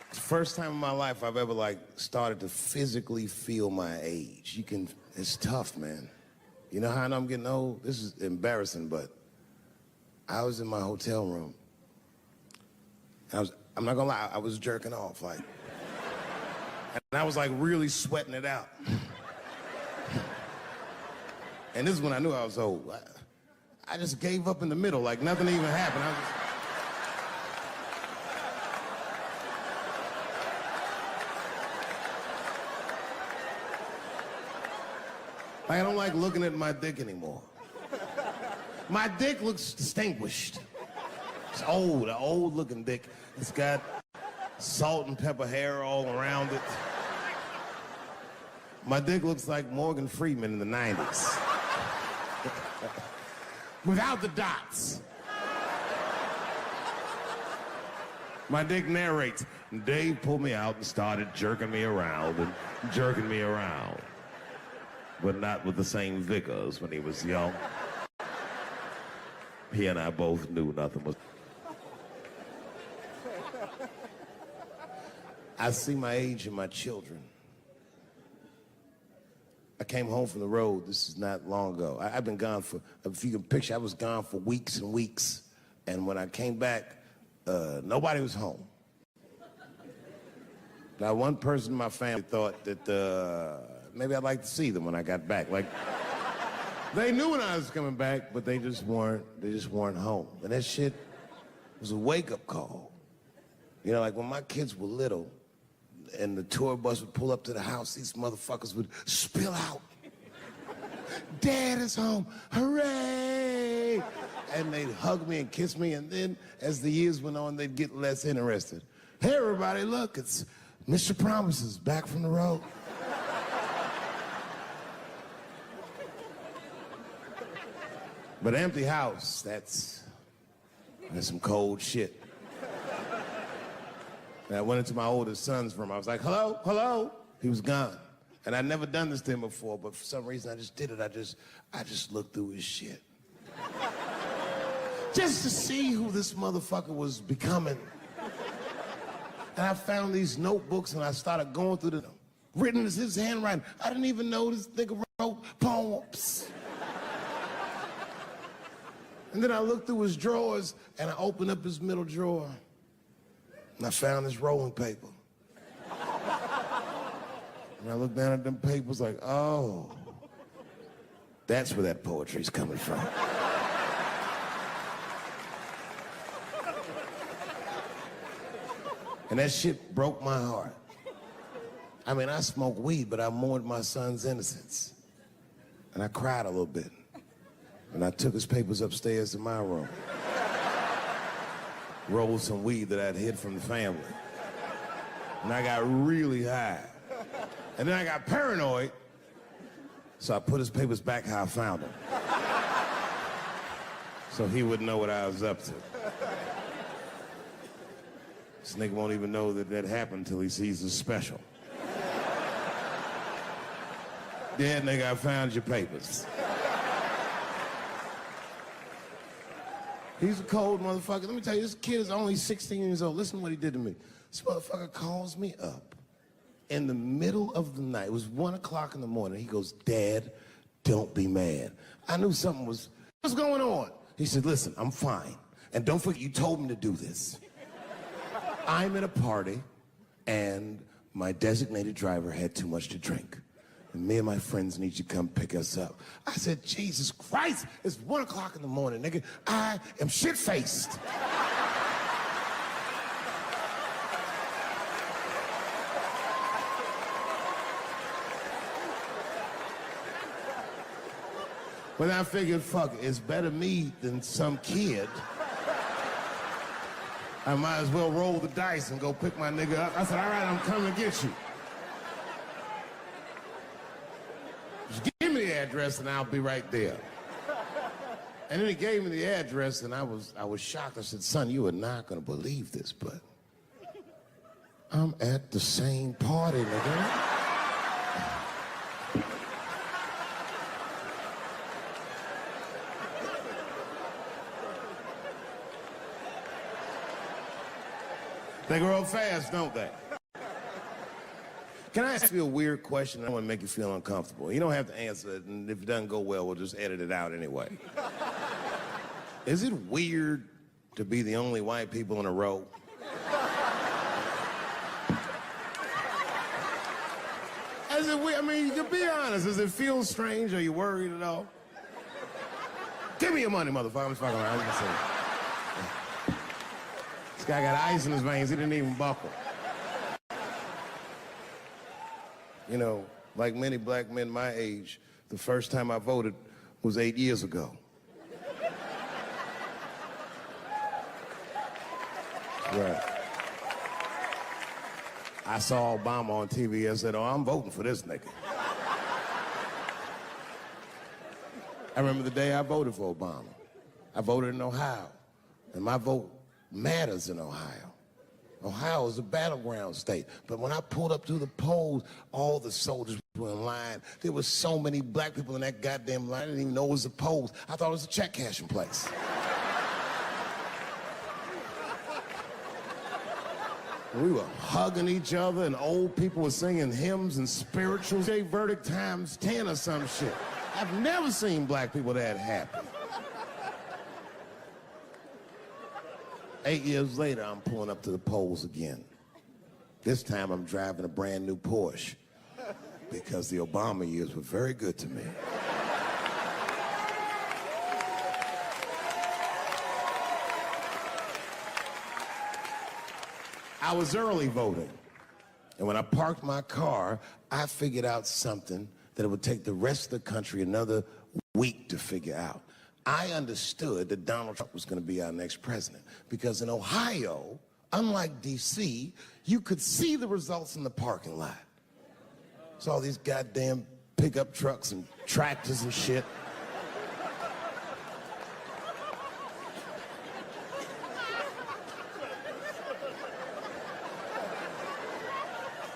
It's the first time in my life I've ever started to physically feel my age. It's tough, man. You know how I know I'm getting old? This is embarrassing, but I was in my hotel room. I'm not gonna lie, I was jerking off, and I was really sweating it out. And this is when I knew I was old. I just gave up in the middle, like nothing even happened. I don't like looking at my dick anymore. My dick looks distinguished. It's old, an old looking dick. It's got salt and pepper hair all around it. My dick looks like Morgan Freeman in the 90s. Without the dots. My dick narrates. Dave pulled me out and started jerking me around and jerking me around. But not with the same vigor as when he was young. He and I both knew nothing was... I see my age in my children. I came home from the road. This is not long ago. I've been gone for, if you can picture, I was gone for weeks and weeks. And when I came back, nobody was home. Now, one person in my family thought that maybe I'd like to see them when I got back. Like, they knew when I was coming back, but they just weren't home. And that shit was a wake-up call. You know, like when my kids were little and the tour bus would pull up to the house, these motherfuckers would spill out. Dad is home, hooray! And they'd hug me and kiss me, and then as the years went on, they'd get less interested. Hey, everybody, look, it's Mr. Promises back from the road. But empty house, that's some cold shit. And I went into my oldest son's room. I was like, hello, hello. He was gone. And I'd never done this to him before, but for some reason I just did it. I just looked through his shit. Just to see who this motherfucker was becoming. And I found these notebooks and I started going through them. Written as his handwriting. I didn't even know this nigga wrote poems. And then I looked through his drawers and I opened up his middle drawer. And I found this rolling paper. And I looked down at them papers like, oh, that's where that poetry's coming from. And that shit broke my heart. I mean, I smoked weed, but I mourned my son's innocence. And I cried a little bit. And I took his papers upstairs to my room. Rolled some weed that I'd hid from the family. And I got really high. And then I got paranoid, so I put his papers back how I found them. So he wouldn't know what I was up to. This nigga won't even know that happened until he sees the special. Yeah, nigga, I found your papers. He's a cold motherfucker. Let me tell you, this kid is only 16 years old. Listen to what he did to me. This motherfucker calls me up in the middle of the night. It was 1 o'clock in the morning. He goes, Dad, don't be mad. I knew something was, what's going on? He said, listen, I'm fine. And don't forget, you told me to do this. I'm at a party, and my designated driver had too much to drink. And me and my friends need you to come pick us up. I said, Jesus Christ, it's 1 o'clock in the morning, nigga. I am shit-faced. But I figured, fuck it, it's better me than some kid. I might as well roll the dice and go pick my nigga up. I said, all right, I'm coming to get you. Just give me the address and I'll be right there. And then he gave me the address and I was shocked. I said, son, you are not gonna believe this, but I'm at the same party, nigga. They grow up fast, don't they? Can I ask you a weird question? I don't want to make you feel uncomfortable. You don't have to answer it, and if it doesn't go well, we'll just edit it out anyway. Is it weird to be the only white people in a row? Is it weird? I mean, you can be honest. Does it feel strange? Are you worried at all? Give me your money, motherfucker. I'm just fucking around. This guy got ice in his veins. He didn't even buckle. You know, like many black men my age, the first time I voted was 8 years ago. Right. I saw Obama on TV. I said, oh, I'm voting for this nigga. I remember the day I voted for Obama. I voted in Ohio, and my vote matters in Ohio. Ohio is a battleground state. But when I pulled up to the polls, all the soldiers were in line. There were so many black people in that goddamn line. I didn't even know it was the polls. I thought it was a check cashing place. We were hugging each other, and old people were singing hymns and spirituals. J Verdict times 10 or some shit. I've never seen black people that happy. 8 years later, I'm pulling up to the polls again. This time, I'm driving a brand new Porsche because the Obama years were very good to me. I was early voting, and when I parked my car, I figured out something that it would take the rest of the country another week to figure out. I understood that Donald Trump was going to be our next president because in Ohio, unlike D.C., you could see the results in the parking lot. Saw these goddamn pickup trucks and tractors and shit.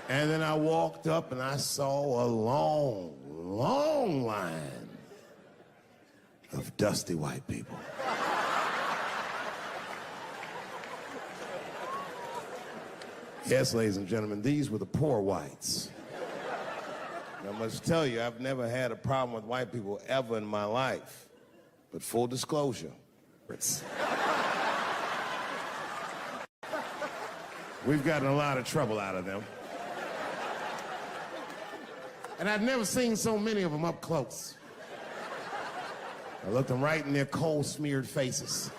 And then I walked up and I saw a long, long line of dusty white people. Yes, ladies and gentlemen, these were the poor whites. And I must tell you, I've never had a problem with white people ever in my life. But full disclosure, we've gotten a lot of trouble out of them. And I'd never seen so many of them up close. I looked them right in their coal-smeared faces.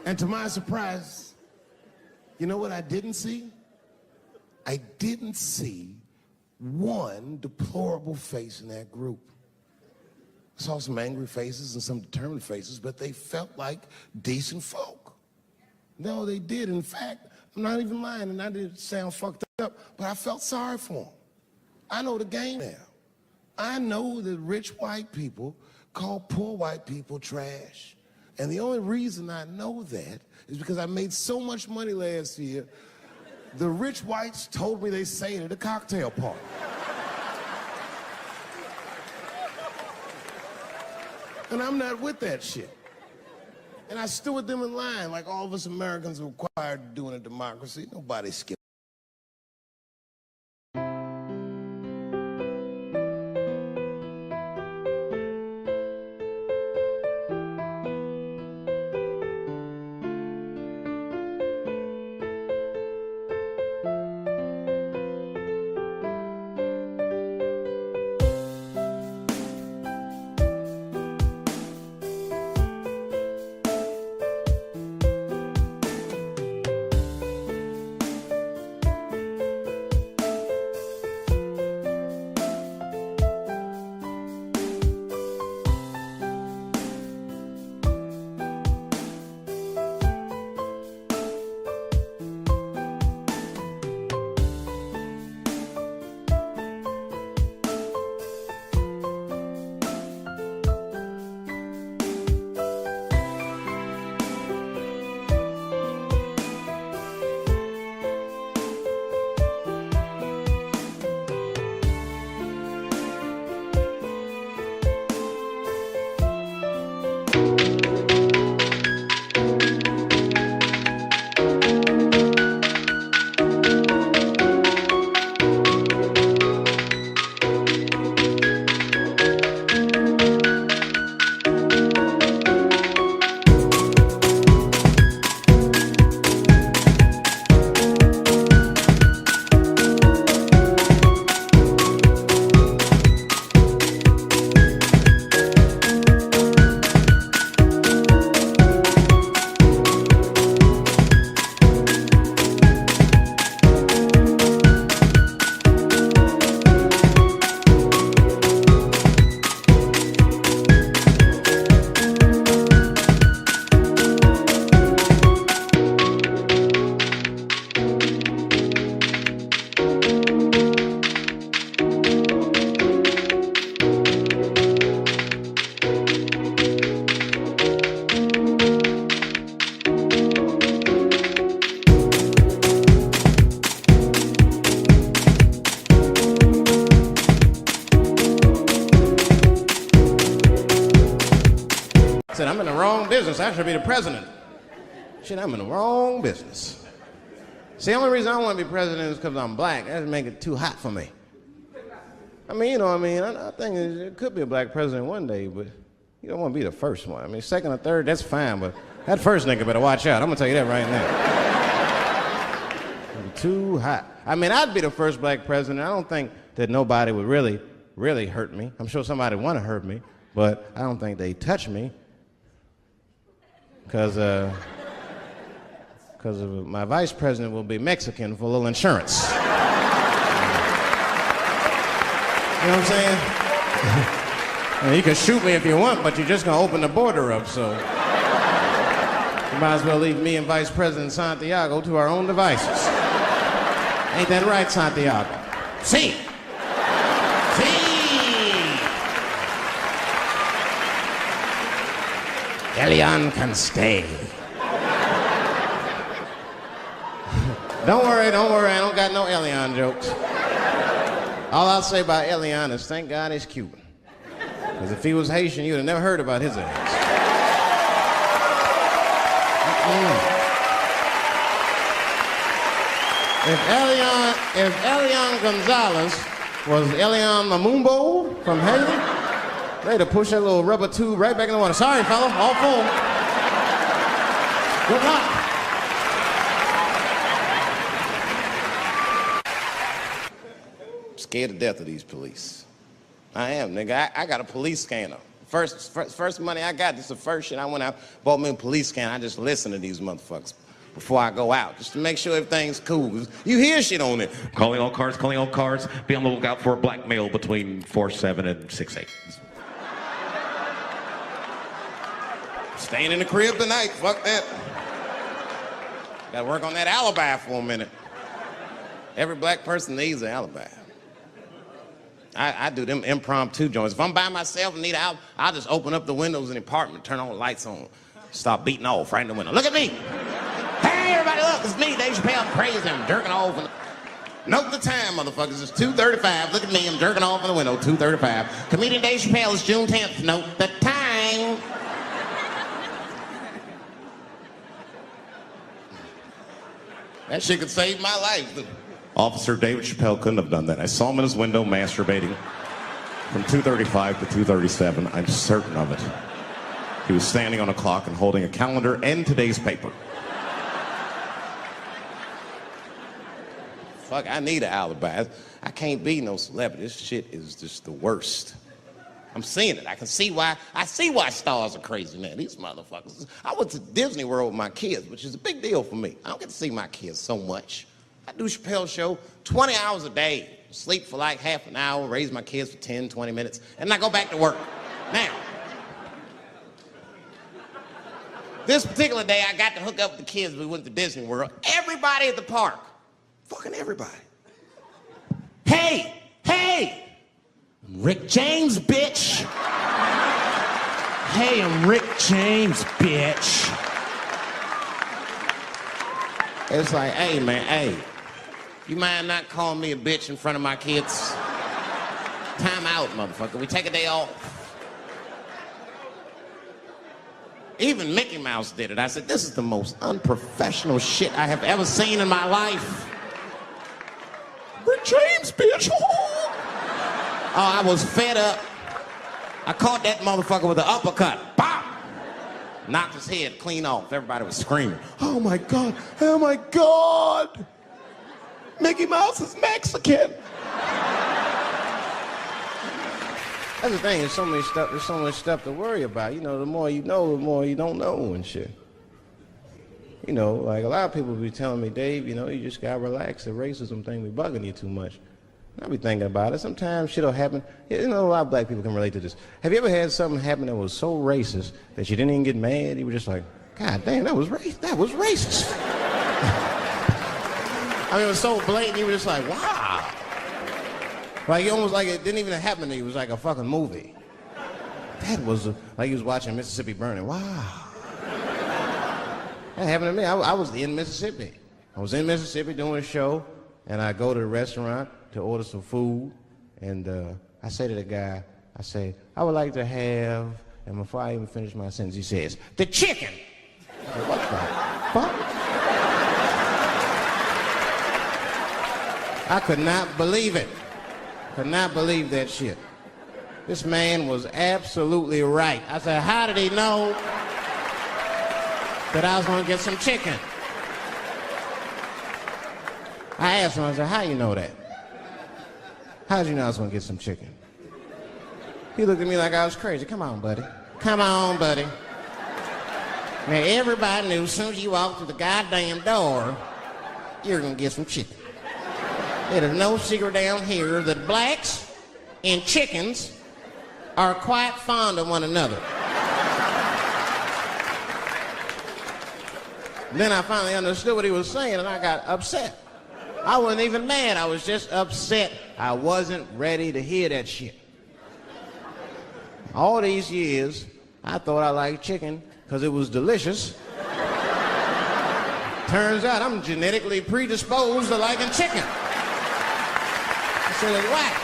And to my surprise, you know what I didn't see? I didn't see one deplorable face in that group. I saw some angry faces and some determined faces, but they felt like decent folk. No, they did. In fact, I'm not even lying, and I didn't sound fucked up, but I felt sorry for them. I know the game now. I know that rich white people call poor white people trash. And the only reason I know that is because I made so much money last year, the rich whites told me they say it at a cocktail party. And I'm not with that shit. And I stood with them in line like all of us Americans are required to do in a democracy. Nobody skipped. I said, I'm in the wrong business. I should be the president. Shit, I'm in the wrong business. See, the only reason I want to be president is because I'm black. That make it too hot for me. I mean, you know what I mean? I think it could be a black president one day, but you don't want to be the first one. I mean, second or third, that's fine, but that first nigga better watch out. I'm going to tell you that right now. Too hot. I mean, I'd be the first black president. I don't think that nobody would really hurt me. I'm sure somebody would want to hurt me, but I don't think they'd touch me because my vice president will be Mexican for a little insurance. You know what I'm saying? And you can shoot me if you want, but you're just going to open the border up, so you might as well leave me and Vice President Santiago to our own devices. Ain't that right, Santiago? See. Elian can stay. Don't worry, I don't got no Elian jokes. All I'll say about Elian is thank God he's Cuban. Because if he was Haitian, you'd have never heard about his ass. If Elian Gonzalez was Elian Mamumbo from Haiti, they'd have pushed that little rubber tube right back in the water. Sorry, fella, all full. Good luck. I'm scared to death of these police. I am, nigga. I got a police scanner. First money I got, this is the first shit I went out, bought me a police scanner. I just listen to these motherfuckers before I go out, just to make sure everything's cool. You hear shit on it. Calling all cars, be on the lookout for a black male between 4'7" and 6'8". Staying in the crib tonight, fuck that. Gotta work on that alibi for a minute. Every black person needs an alibi. I do them impromptu joints. If I'm by myself and need an alibi, I'll just open up the windows in the apartment, turn all the lights on, start beating off right in the window. Look at me. Hey, everybody, look, it's me, Dave Chappelle. I'm crazy, I'm jerking off. Note the time, motherfuckers. It's 2:35. Look at me, I'm jerking off in the window, 2:35. Comedian Dave Chappelle, it's June 10th. Note the time. That shit could save my life. Officer David Chappelle couldn't have done that. I saw him in his window masturbating from 2:35 to 2:37. I'm certain of it. He was standing on a clock and holding a calendar and today's paper. Fuck, I need an alibi. I can't be no celebrity. This shit is just the worst. I'm seeing it. I see why stars are crazy now. These motherfuckers. I went to Disney World with my kids, which is a big deal for me. I don't get to see my kids so much. I do Chappelle show 20 hours a day, sleep for like half an hour, raise my kids for 10, 20 minutes, and I go back to work. Now, this particular day, I got to hook up with the kids. We went to Disney World. Everybody at the park, fucking everybody. Hey, Rick James, bitch. Hey, I'm Rick James, bitch. It's like, hey, man, hey. You mind not calling me a bitch in front of my kids? Time out, motherfucker. We take a day off. Even Mickey Mouse did it. I said, this is the most unprofessional shit I have ever seen in my life. Rick James, bitch. Oh, I was fed up. I caught that motherfucker with an uppercut. Bop! Knocked his head clean off. Everybody was screaming. Oh my God, oh my God. Mickey Mouse is Mexican. That's the thing, there's so much stuff to worry about. You know, the more you know, the more you don't know and shit. You know, like a lot of people be telling me, Dave, you know, you just gotta relax. The racism thing be bugging you too much. I be thinking about it. Sometimes shit'll happen. You know, a lot of black people can relate to this. Have you ever had something happen that was so racist that you didn't even get mad? You were just like, God damn, that was racist. I mean, it was so blatant, you were just like, wow. Like, almost like it didn't even happen to you. It was like a fucking movie. That was like you was watching Mississippi Burning. Wow. That happened to me. I was in Mississippi. I was in Mississippi doing a show, and I go to the restaurant to order some food, and I say to the guy, I say, I would like to have, and before I even finish my sentence, he says, the chicken. I said, what the? fuck? I could not believe it. Could not believe that shit. This man was absolutely right. I said, how did he know that I was gonna get some chicken? I asked him, I said, how you know that? How did you know I was gonna get some chicken? He looked at me like I was crazy. Come on, buddy. Come on, buddy. Now, everybody knew as soon as you walked through the goddamn door, you're gonna get some chicken. It is no secret down here that blacks and chickens are quite fond of one another. Then I finally understood what he was saying, and I got upset. I wasn't even mad. I was just upset. I wasn't ready to hear that shit. All these years, I thought I liked chicken because it was delicious. Turns out I'm genetically predisposed to liking chicken. I said, it's whack.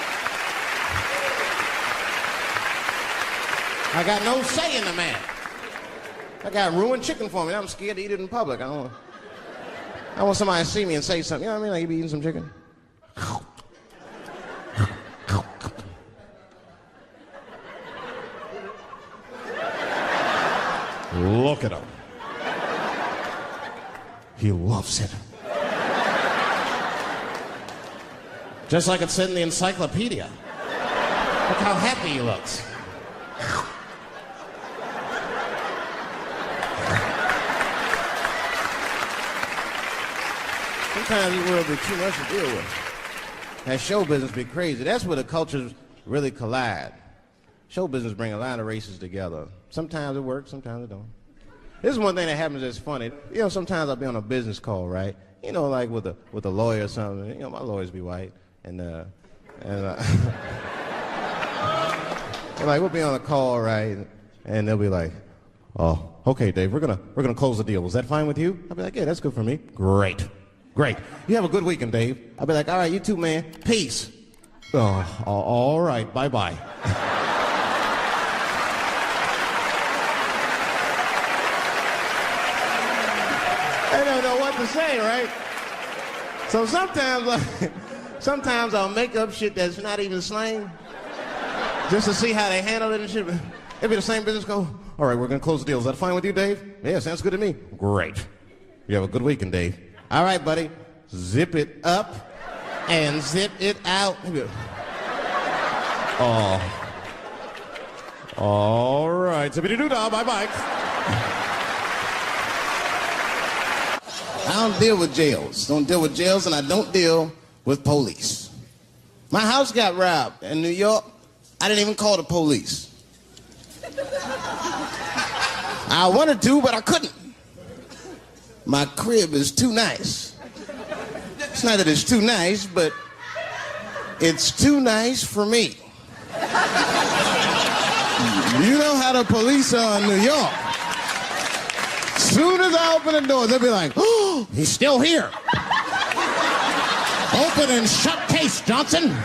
I got no say in the matter. I got ruined chicken for me. I'm scared to eat it in public. I want somebody to see me and say something. You know what I mean? Like, you be eating some chicken? Look at him. He loves it. Just like it said in the encyclopedia. Look how happy he looks. Sometimes the world be too much to deal with. That show business be crazy. That's where the cultures really collide. Show business bring a lot of races together. Sometimes it works, sometimes it don't. This is one thing that happens that's funny. You know, sometimes I'll be on a business call, right? You know, like with a lawyer or something. You know, my lawyers be white, and like we'll be on a call, right? And they'll be like, "Oh, okay, Dave, we're gonna close the deal. Is that fine with you?" I'll be like, "Yeah, that's good for me." Great. You have a good weekend, Dave. I'll be like, "All right, you too, man. Peace." Oh, all right, bye-bye. I don't know what to say, right? So sometimes I'll make up shit that's not even slang, just to see how they handle it and shit. It'll be the same business go, "All right, we're gonna close the deal. Is that fine with you, Dave?" "Yeah, sounds good to me." "Great. You have a good weekend, Dave." "All right, buddy. Zip it up and zip it out." Oh. All right. Zippity-doo-dah. Bye-bye. I don't deal with jails. Don't deal with jails, and I don't deal with police. My house got robbed in New York. I didn't even call the police. I wanted to, but I couldn't. My crib is too nice. It's not that it's too nice, but it's too nice for me. You know how the police are in New York. Soon as I open the door, they'll be like, "Oh, he's still here. Open and shut case, Johnson."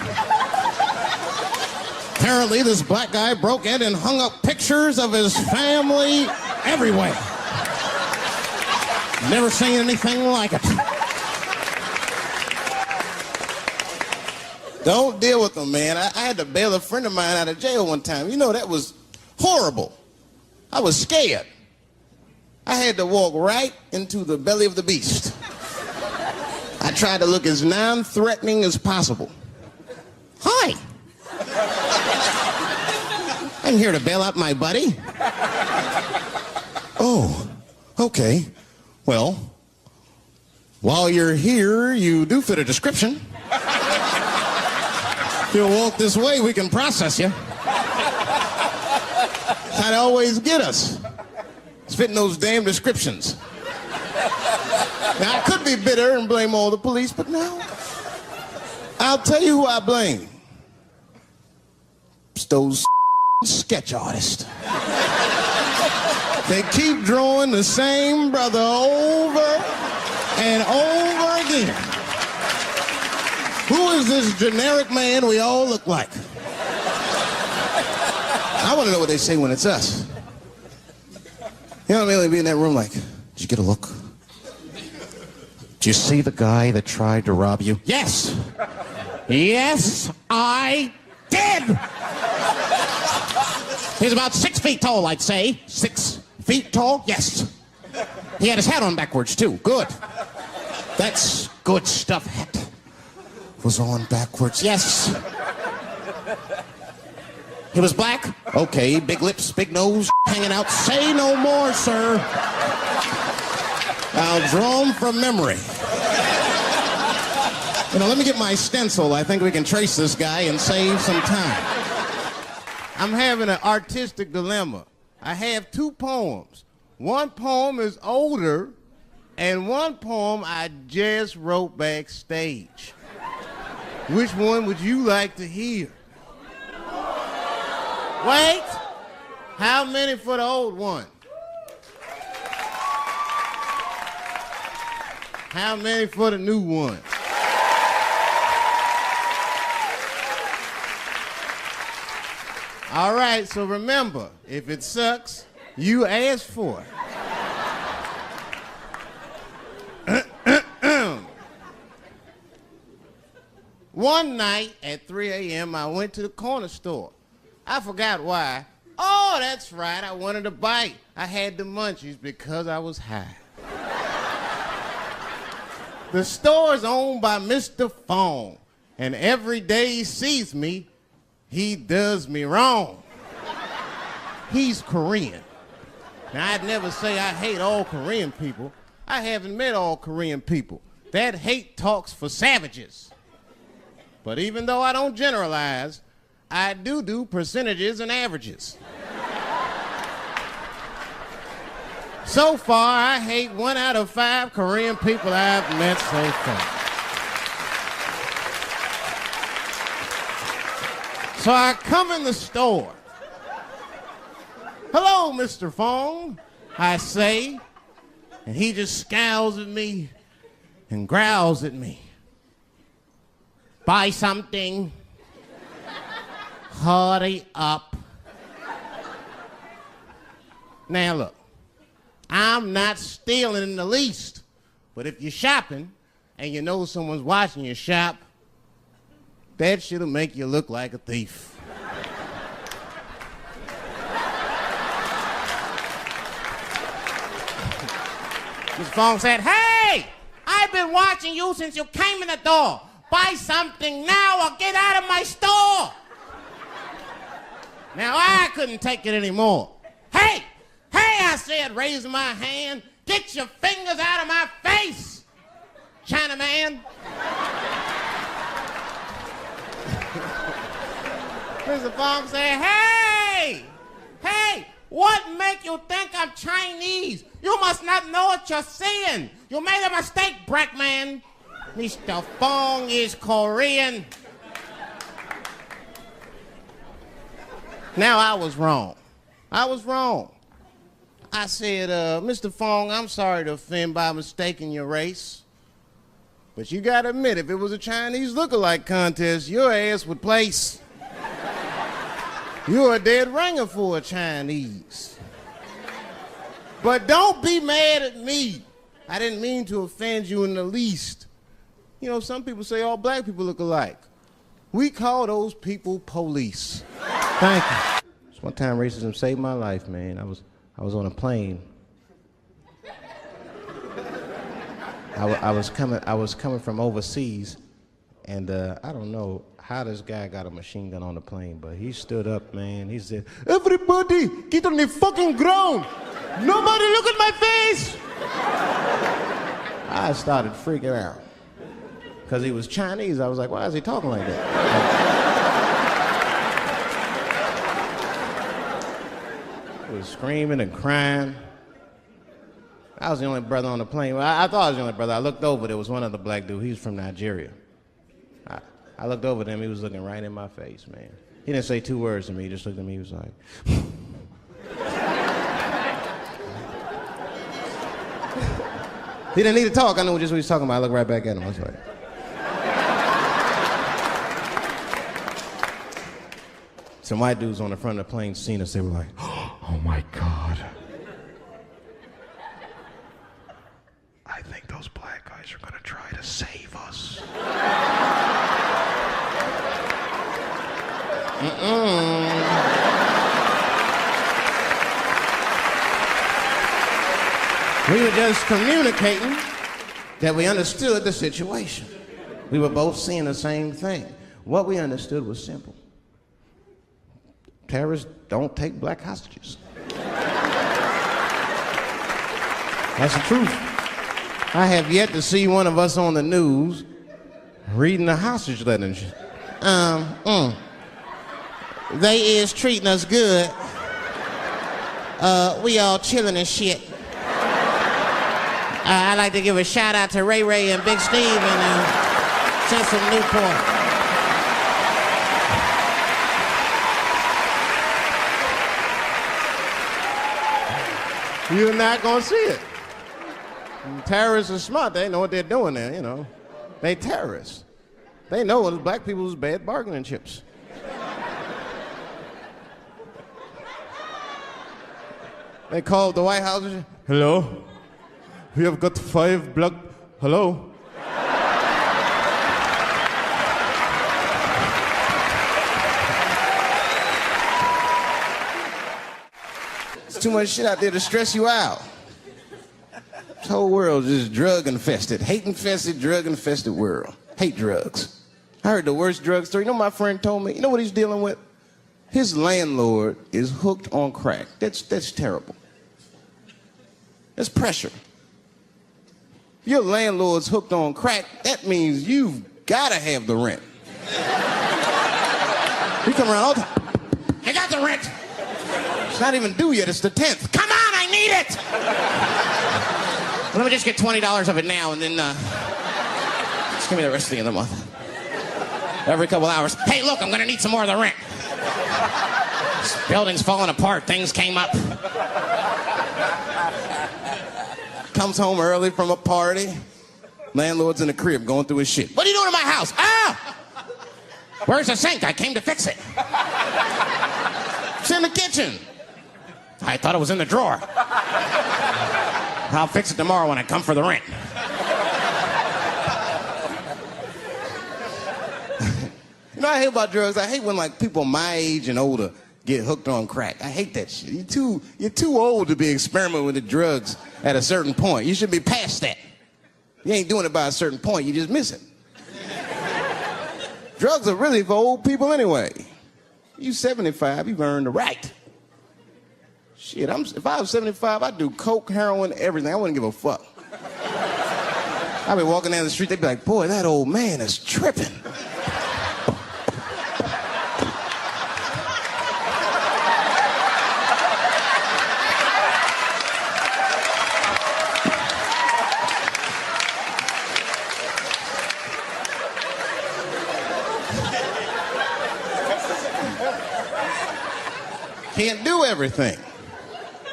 Apparently, this black guy broke in and hung up pictures of his family everywhere. Never seen anything like it. Don't deal with them, man. I had to bail a friend of mine out of jail one time. You know, that was horrible. I was scared. I had to walk right into the belly of the beast. I tried to look as non-threatening as possible. "Hi. I'm here to bail out my buddy." "Oh, okay. Well, while you're here, you do fit a description. If you'll walk this way, we can process you." That'd always get us. It's fitting those damn descriptions. Now, I could be bitter and blame all the police, but no. I'll tell you who I blame. It's those sketch artists. They keep drawing the same brother over and over again. Who is this generic man we all look like? I want to know what they say when it's us. You know what I mean? They'd be in that room like, "Did you get a look? Do you see the guy that tried to rob you? Yes. Yes, I did. He's about 6 feet tall, I'd say. 6 feet tall? Yes. He had his hat on backwards, too. Good. That's good stuff. Hat was on backwards. Yes. He was black? Okay, big lips, big nose, hanging out. Say no more, sir. I'll draw him from memory. You know, let me get my stencil. I think we can trace this guy and save some time. I'm having an artistic dilemma. I have 2 poems. One poem is older, and one poem I just wrote backstage. Which one would you like to hear? Wait! How many for the old one? How many for the new one? All right, so remember, if it sucks, you ask for it. One night at 3 a.m., I went to the corner store. I forgot why. Oh, that's right, I wanted a bite. I had the munchies because I was high. The store is owned by Mr. Fong, and every day he sees me, he does me wrong. He's Korean. Now, I'd never say I hate all Korean people. I haven't met all Korean people. That hate talks for savages. But even though I don't generalize, I do percentages and averages. So far, I hate 1 out of 5 Korean people I've met so far. So I come in the store. Hello, Mr. Fong, I say. And he just scowls at me and growls at me. Buy something. Hurry up. Now look, I'm not stealing in the least. But if you're shopping and you know someone's watching you shop, that shit'll make you look like a thief. Mr. Fong said, hey, I've been watching you since you came in the door. Buy something now or get out of my store. Now I couldn't take it anymore. Hey, I said, raising my hand, get your fingers out of my face, Chinaman. Mr. Fong said, hey, what make you think I'm Chinese? You must not know what you're saying. You made a mistake, black man. Mr. Fong is Korean. Now, I was wrong. I said, Mr. Fong, I'm sorry to offend by mistaking your race. But you gotta admit, if it was a Chinese look-alike contest, your ass would place. You're a dead ringer for a Chinese. But don't be mad at me. I didn't mean to offend you in the least. You know, some people say all black people look alike. We call those people police. Thank you. Just one time racism saved my life, man. I was on a plane. I was coming from overseas, and I don't know how this guy got a machine gun on the plane, but he stood up, man. He said, everybody, get on the fucking ground. Nobody look at my face. I started freaking out. Because he was Chinese, I was like, why is he talking like that? He was screaming and crying. I was the only brother on the plane. Well, I thought I was the only brother. I looked over, there was one other black dude. He was from Nigeria. I looked over at him, he was looking right in my face, man. He didn't say 2 words to me, he just looked at me, he was like... He didn't need to talk, I knew just what he was talking about. I looked right back at him, I was like... Some white dudes on the front of the plane seen us, they were like, oh my God. I think those those black guys are gonna try to save us. We were just communicating that we understood the situation. We were both seeing the same thing. What we understood was simple. Terrorists don't take black hostages. That's the truth. I have yet to see one of us on the news reading the hostage letter. They is treating us good. We all chilling and shit. I'd like to give a shout out to Ray Ray and Big Steve and send some Newport. You're not gonna see it. Terrorists are smart. They know what they're doing there, you know. They terrorists. They know it's black people's bad bargaining chips. They called the White House. Hello? We have got 5 black... Hello? There's too much shit out there to stress you out. This whole world is just drug-infested. Hate-infested, drug-infested world. Hate drugs. I heard the worst drug story. You know what my friend told me? You know what he's dealing with? His landlord is hooked on crack. That's terrible. That's pressure. Your landlord's hooked on crack, that means you've gotta have the rent. You come around all the time. I got the rent. It's not even due yet, it's the 10th. Come on, I need it! Let me just get $20 of it now and then just give me the rest of the month. Every couple hours. Hey, look, I'm gonna need some more of the rent. This building's falling apart, things came up. Comes home early from a party. Landlord's in the crib going through his shit. What are you doing in my house? Ah! Where's the sink? I came to fix it. It's in the kitchen. I thought it was in the drawer. I'll fix it tomorrow when I come for the rent. You know what I hate about drugs? I hate when like people my age and older get hooked on crack. I hate that shit. You're too old to be experimenting with the drugs at a certain point. You should be past that. You ain't doing it by a certain point, you just miss it. Drugs are really for old people anyway. You 75, you've earned the right. Shit, if I was 75, I'd do coke, heroin, everything. I wouldn't give a fuck. I'd be walking down the street, they'd be like, boy, that old man is tripping. Can't do everything.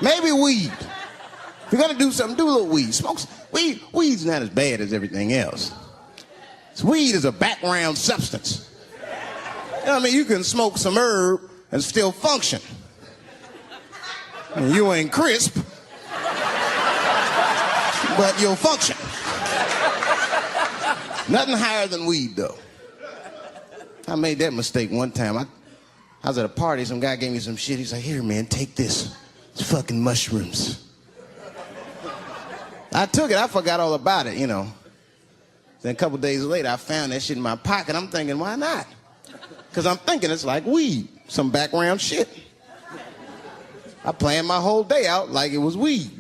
Maybe weed. If you're gonna do something, do a little weed. Smoke weed. Weed's not as bad as everything else. Weed is a background substance. You know what I mean? You can smoke some herb and still function. And you ain't crisp, but you'll function. Nothing higher than weed, though. I made that mistake one time. I was at a party, some guy gave me some shit. He's like, here, man, take this. It's fucking mushrooms. I took it, I forgot all about it, you know. Then a couple days later, I found that shit in my pocket. I'm thinking, why not? Because I'm thinking it's like weed, some background shit. I planned my whole day out like it was weed.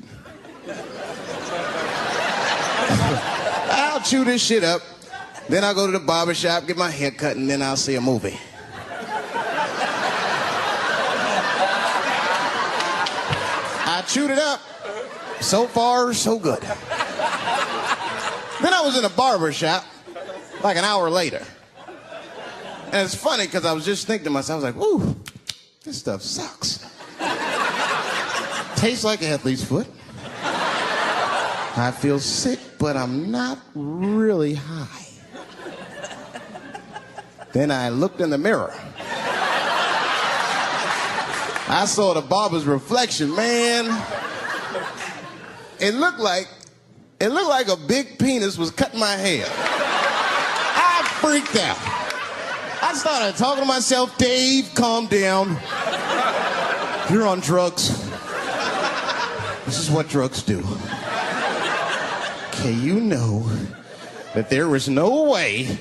I'll chew this shit up, then I'll go to the barber shop, get my hair cut, and then I'll see a movie. I chewed it up. So far, so good. Then I was in a barber shop like an hour later. And it's funny because I was just thinking to myself, I was like, ooh, this stuff sucks. Tastes like athlete's foot. I feel sick, but I'm not really high. Then I looked in the mirror. I saw the barber's reflection, man. It looked like It looked like a big penis was cutting my hair. I freaked out. I started talking to myself, Dave, calm down. You're on drugs. This is what drugs do. Okay, you know that there is no way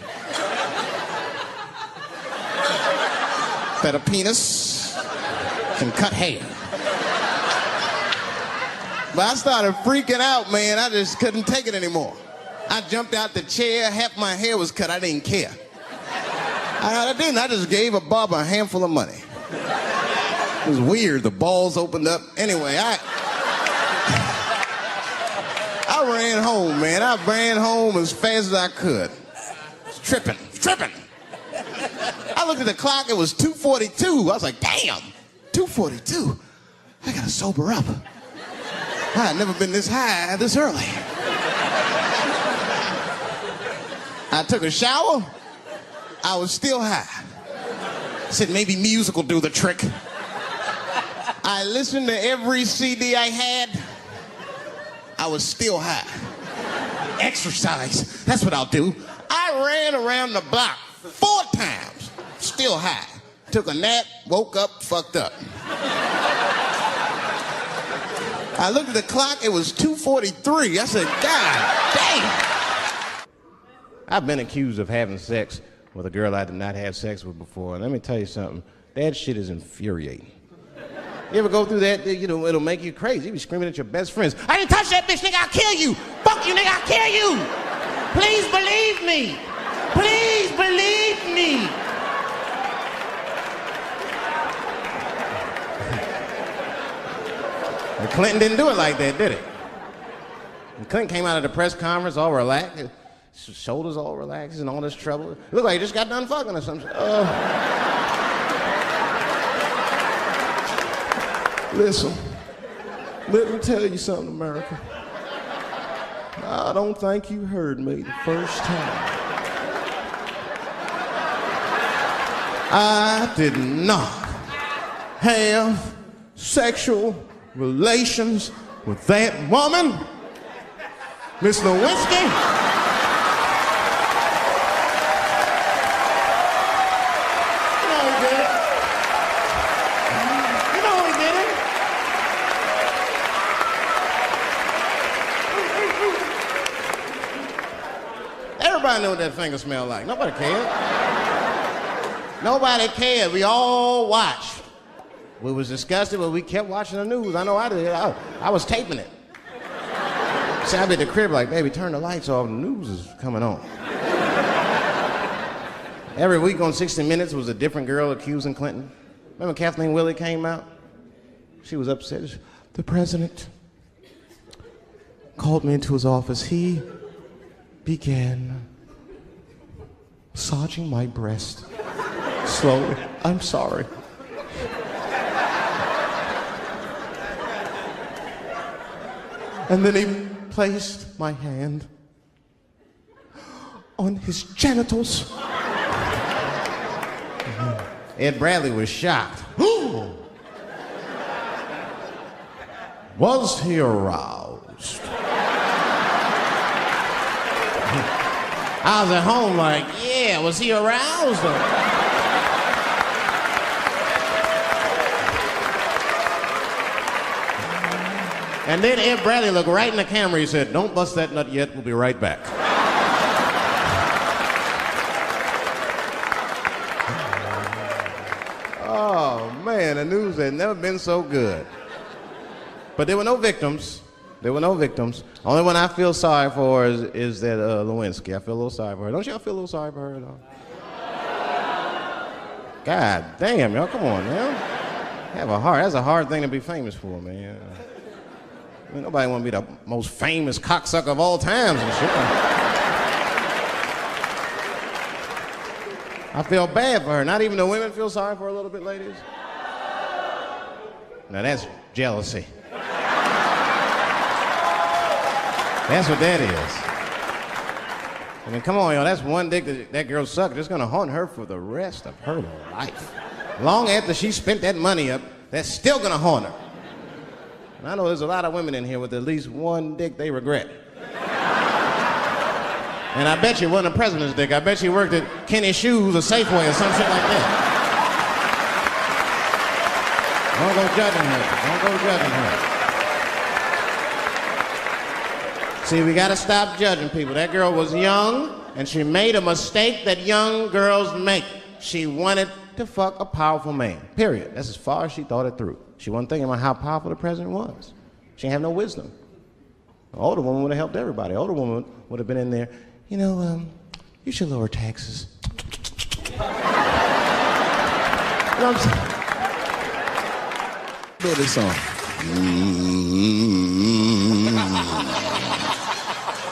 that a penis can cut hair. But I started freaking out, man. I just couldn't take it anymore. I jumped out the chair, half my hair was cut, I didn't care. I didn't, I just gave a barber a handful of money. It was weird, the balls opened up. Anyway, I ran home, man. I ran home as fast as I could. Tripping. I looked at the clock, it was 2:42. I was like, damn, 2:42? I gotta sober up. I had never been this high this early. I took a shower, I was still high. I said maybe music will do the trick. I listened to every CD I had, I was still high. Exercise, that's what I'll do. I ran around the block 4 times, still high. Took a nap, woke up, fucked up. I looked at the clock, it was 2:43. I said, God damn. I've been accused of having sex with a girl I did not have sex with before. And let me tell you something, that shit is infuriating. You ever go through that? You know, it'll make you crazy. You be screaming at your best friends. I didn't touch that bitch, nigga, I'll kill you. Fuck you, nigga, I'll kill you. Please believe me. Please believe me. And Clinton didn't do it like that, did it? And Clinton came out of the press conference all relaxed, his shoulders all relaxed and all this trouble. It looked like he just got done fucking or something. Listen, let me tell you something, America. I don't think you heard me the first time. I did not have sexual relations with that woman, Miss Lewinsky. You know he did it. You know he did it. Everybody knew what that finger smelled like. Nobody cared. Nobody cared. We all watched. We was disgusted, but we kept watching the news. I know I did. I was taping it. See, I'd be at the crib like, baby, turn the lights off. The news is coming on. Every week on 60 Minutes was a different girl accusing Clinton. Remember Kathleen Willey came out? She was upset. The president called me into his office. He began massaging my breast slowly. I'm sorry. And then he placed my hand on his genitals. Ed Bradley was shocked. Was he aroused? I was at home like, yeah, was he aroused? And then Ed Bradley looked right in the camera. He said, don't bust that nut yet. We'll be right back. Oh, man, the news had never been so good. But there were no victims. There were no victims. Only one I feel sorry for is that Lewinsky. I feel a little sorry for her. Don't y'all feel a little sorry for her at all? God damn, y'all, come on, man. Have a heart. That's a hard thing to be famous for, man. I mean, nobody want to be the most famous cocksucker of all times and shit. I feel bad for her. Not even the women feel sorry for her a little bit, ladies? Now that's jealousy. That's what that is. I mean, come on, y'all. That's one dick that girl sucked. It's gonna haunt her for the rest of her life. Long after she spent that money up, that's still gonna haunt her. And I know there's a lot of women in here with at least one dick they regret. And I bet you it wasn't a president's dick. I bet you worked at Kenny Shoes or Safeway or some shit like that. Don't go judging her. Don't go judging her. See, we gotta stop judging people. That girl was young, and she made a mistake that young girls make. She wanted to fuck a powerful man, period. That's as far as she thought it through. She wasn't thinking about how powerful the president was. She didn't have no wisdom. An older woman would have helped everybody. An older woman would have been in there, you know, you should lower taxes. You know what I'm saying? Do this song.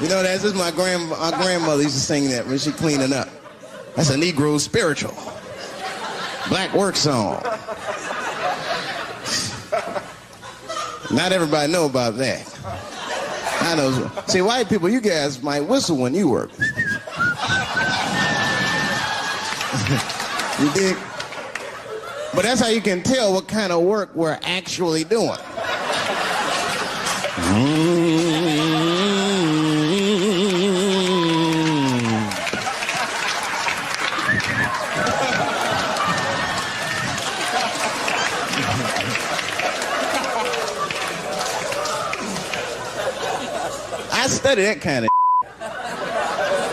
You know, that's just my grandmother used to sing that when she cleaning up. That's a Negro spiritual. Black work song. Not everybody know about that. I know. See, white people, you guys might whistle when you work. You dig? But that's how you can tell what kind of work we're actually doing. I study that kind of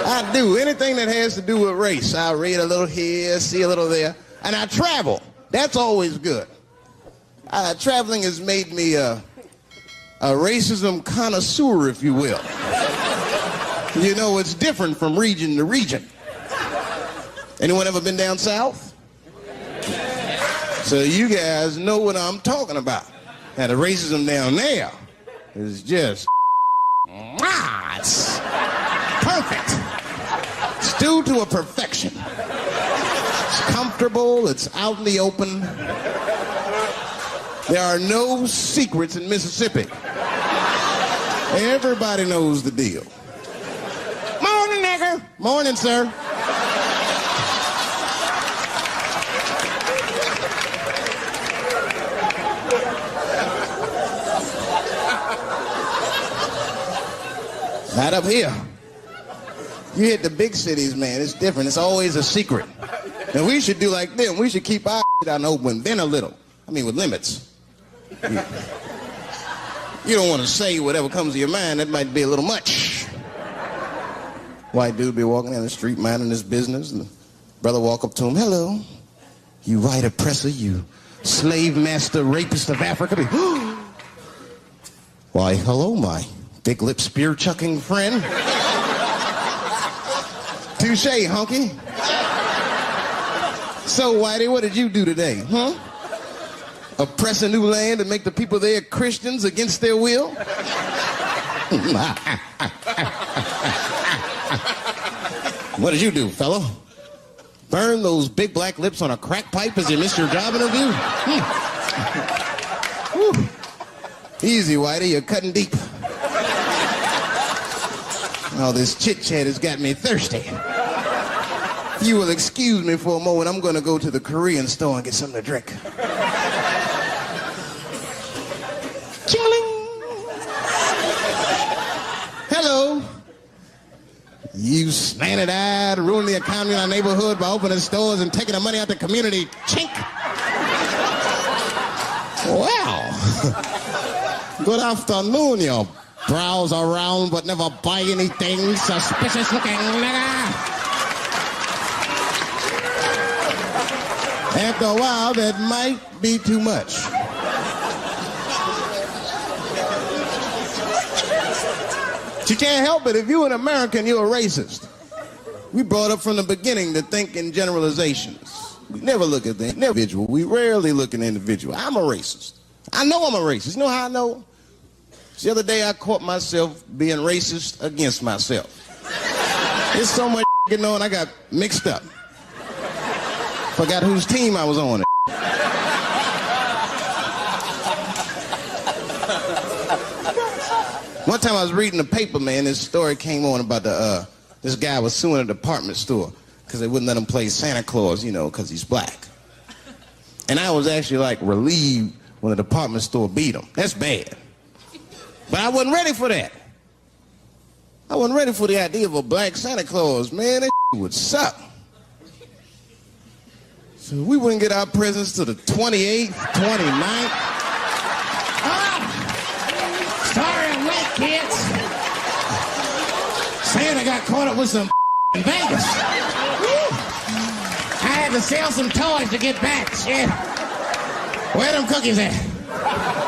I do. Anything that has to do with race. I read a little here, see a little there. And I travel. That's always good. Traveling has made me a racism connoisseur, if you will. You know, it's different from region to region. Anyone ever been down south? So you guys know what I'm talking about. Now, the racism down there is just... it's perfect. It's due to a perfection. It's comfortable, it's out in the open. There are no secrets in Mississippi. Everybody knows the deal. Morning, nigger. Morning, sir. Not up here. You hit the big cities, man. It's different. It's always a secret. And we should do like them. We should keep our shit out in the open, then a little. I mean, with limits. You don't want to say whatever comes to your mind. That might be a little much. White dude be walking down the street minding his business. And the brother walk up to him. Hello. You white oppressor. You slave master rapist of Africa. Why, hello, my big lip spear chucking friend. Touche, honky. So, Whitey, what did you do today, huh? Oppress a new land and make the people there Christians against their will? What did you do, fellow? Burn those big black lips on a crack pipe as you missed your job interview? Easy, Whitey, you're cutting deep. All this chit-chat has got me thirsty. If you will excuse me for a moment, I'm going to go to the Korean store and get something to drink. Ching-a-ling. Hello. You slanted-eyed, ruining the economy in our neighborhood by opening stores and taking the money out the community. Chink. Well, good afternoon, you browse around but never buy anything, suspicious looking nigga. After a while, that might be too much. But you can't help it. If you're an American, you're a racist. We brought up from the beginning to think in generalizations. We never look at the individual. We rarely look at the individual. I'm a racist. I know I'm a racist. You know how I know? The other day, I caught myself being racist against myself. There's so much getting on, I got mixed up. Forgot whose team I was on. One time I was reading the paper, man, this story came on about this guy was suing a department store because they wouldn't let him play Santa Claus, you know, because he's black. And I was actually, like, relieved when the department store beat him. That's bad. But I wasn't ready for that. I wasn't ready for the idea of a black Santa Claus, man. That would suck. So we wouldn't get our presents to the 28th, 29th. Sorry I'm late, kids. Santa got caught up with some in Vegas. I had to sell some toys to get back. Shit. Where them cookies at?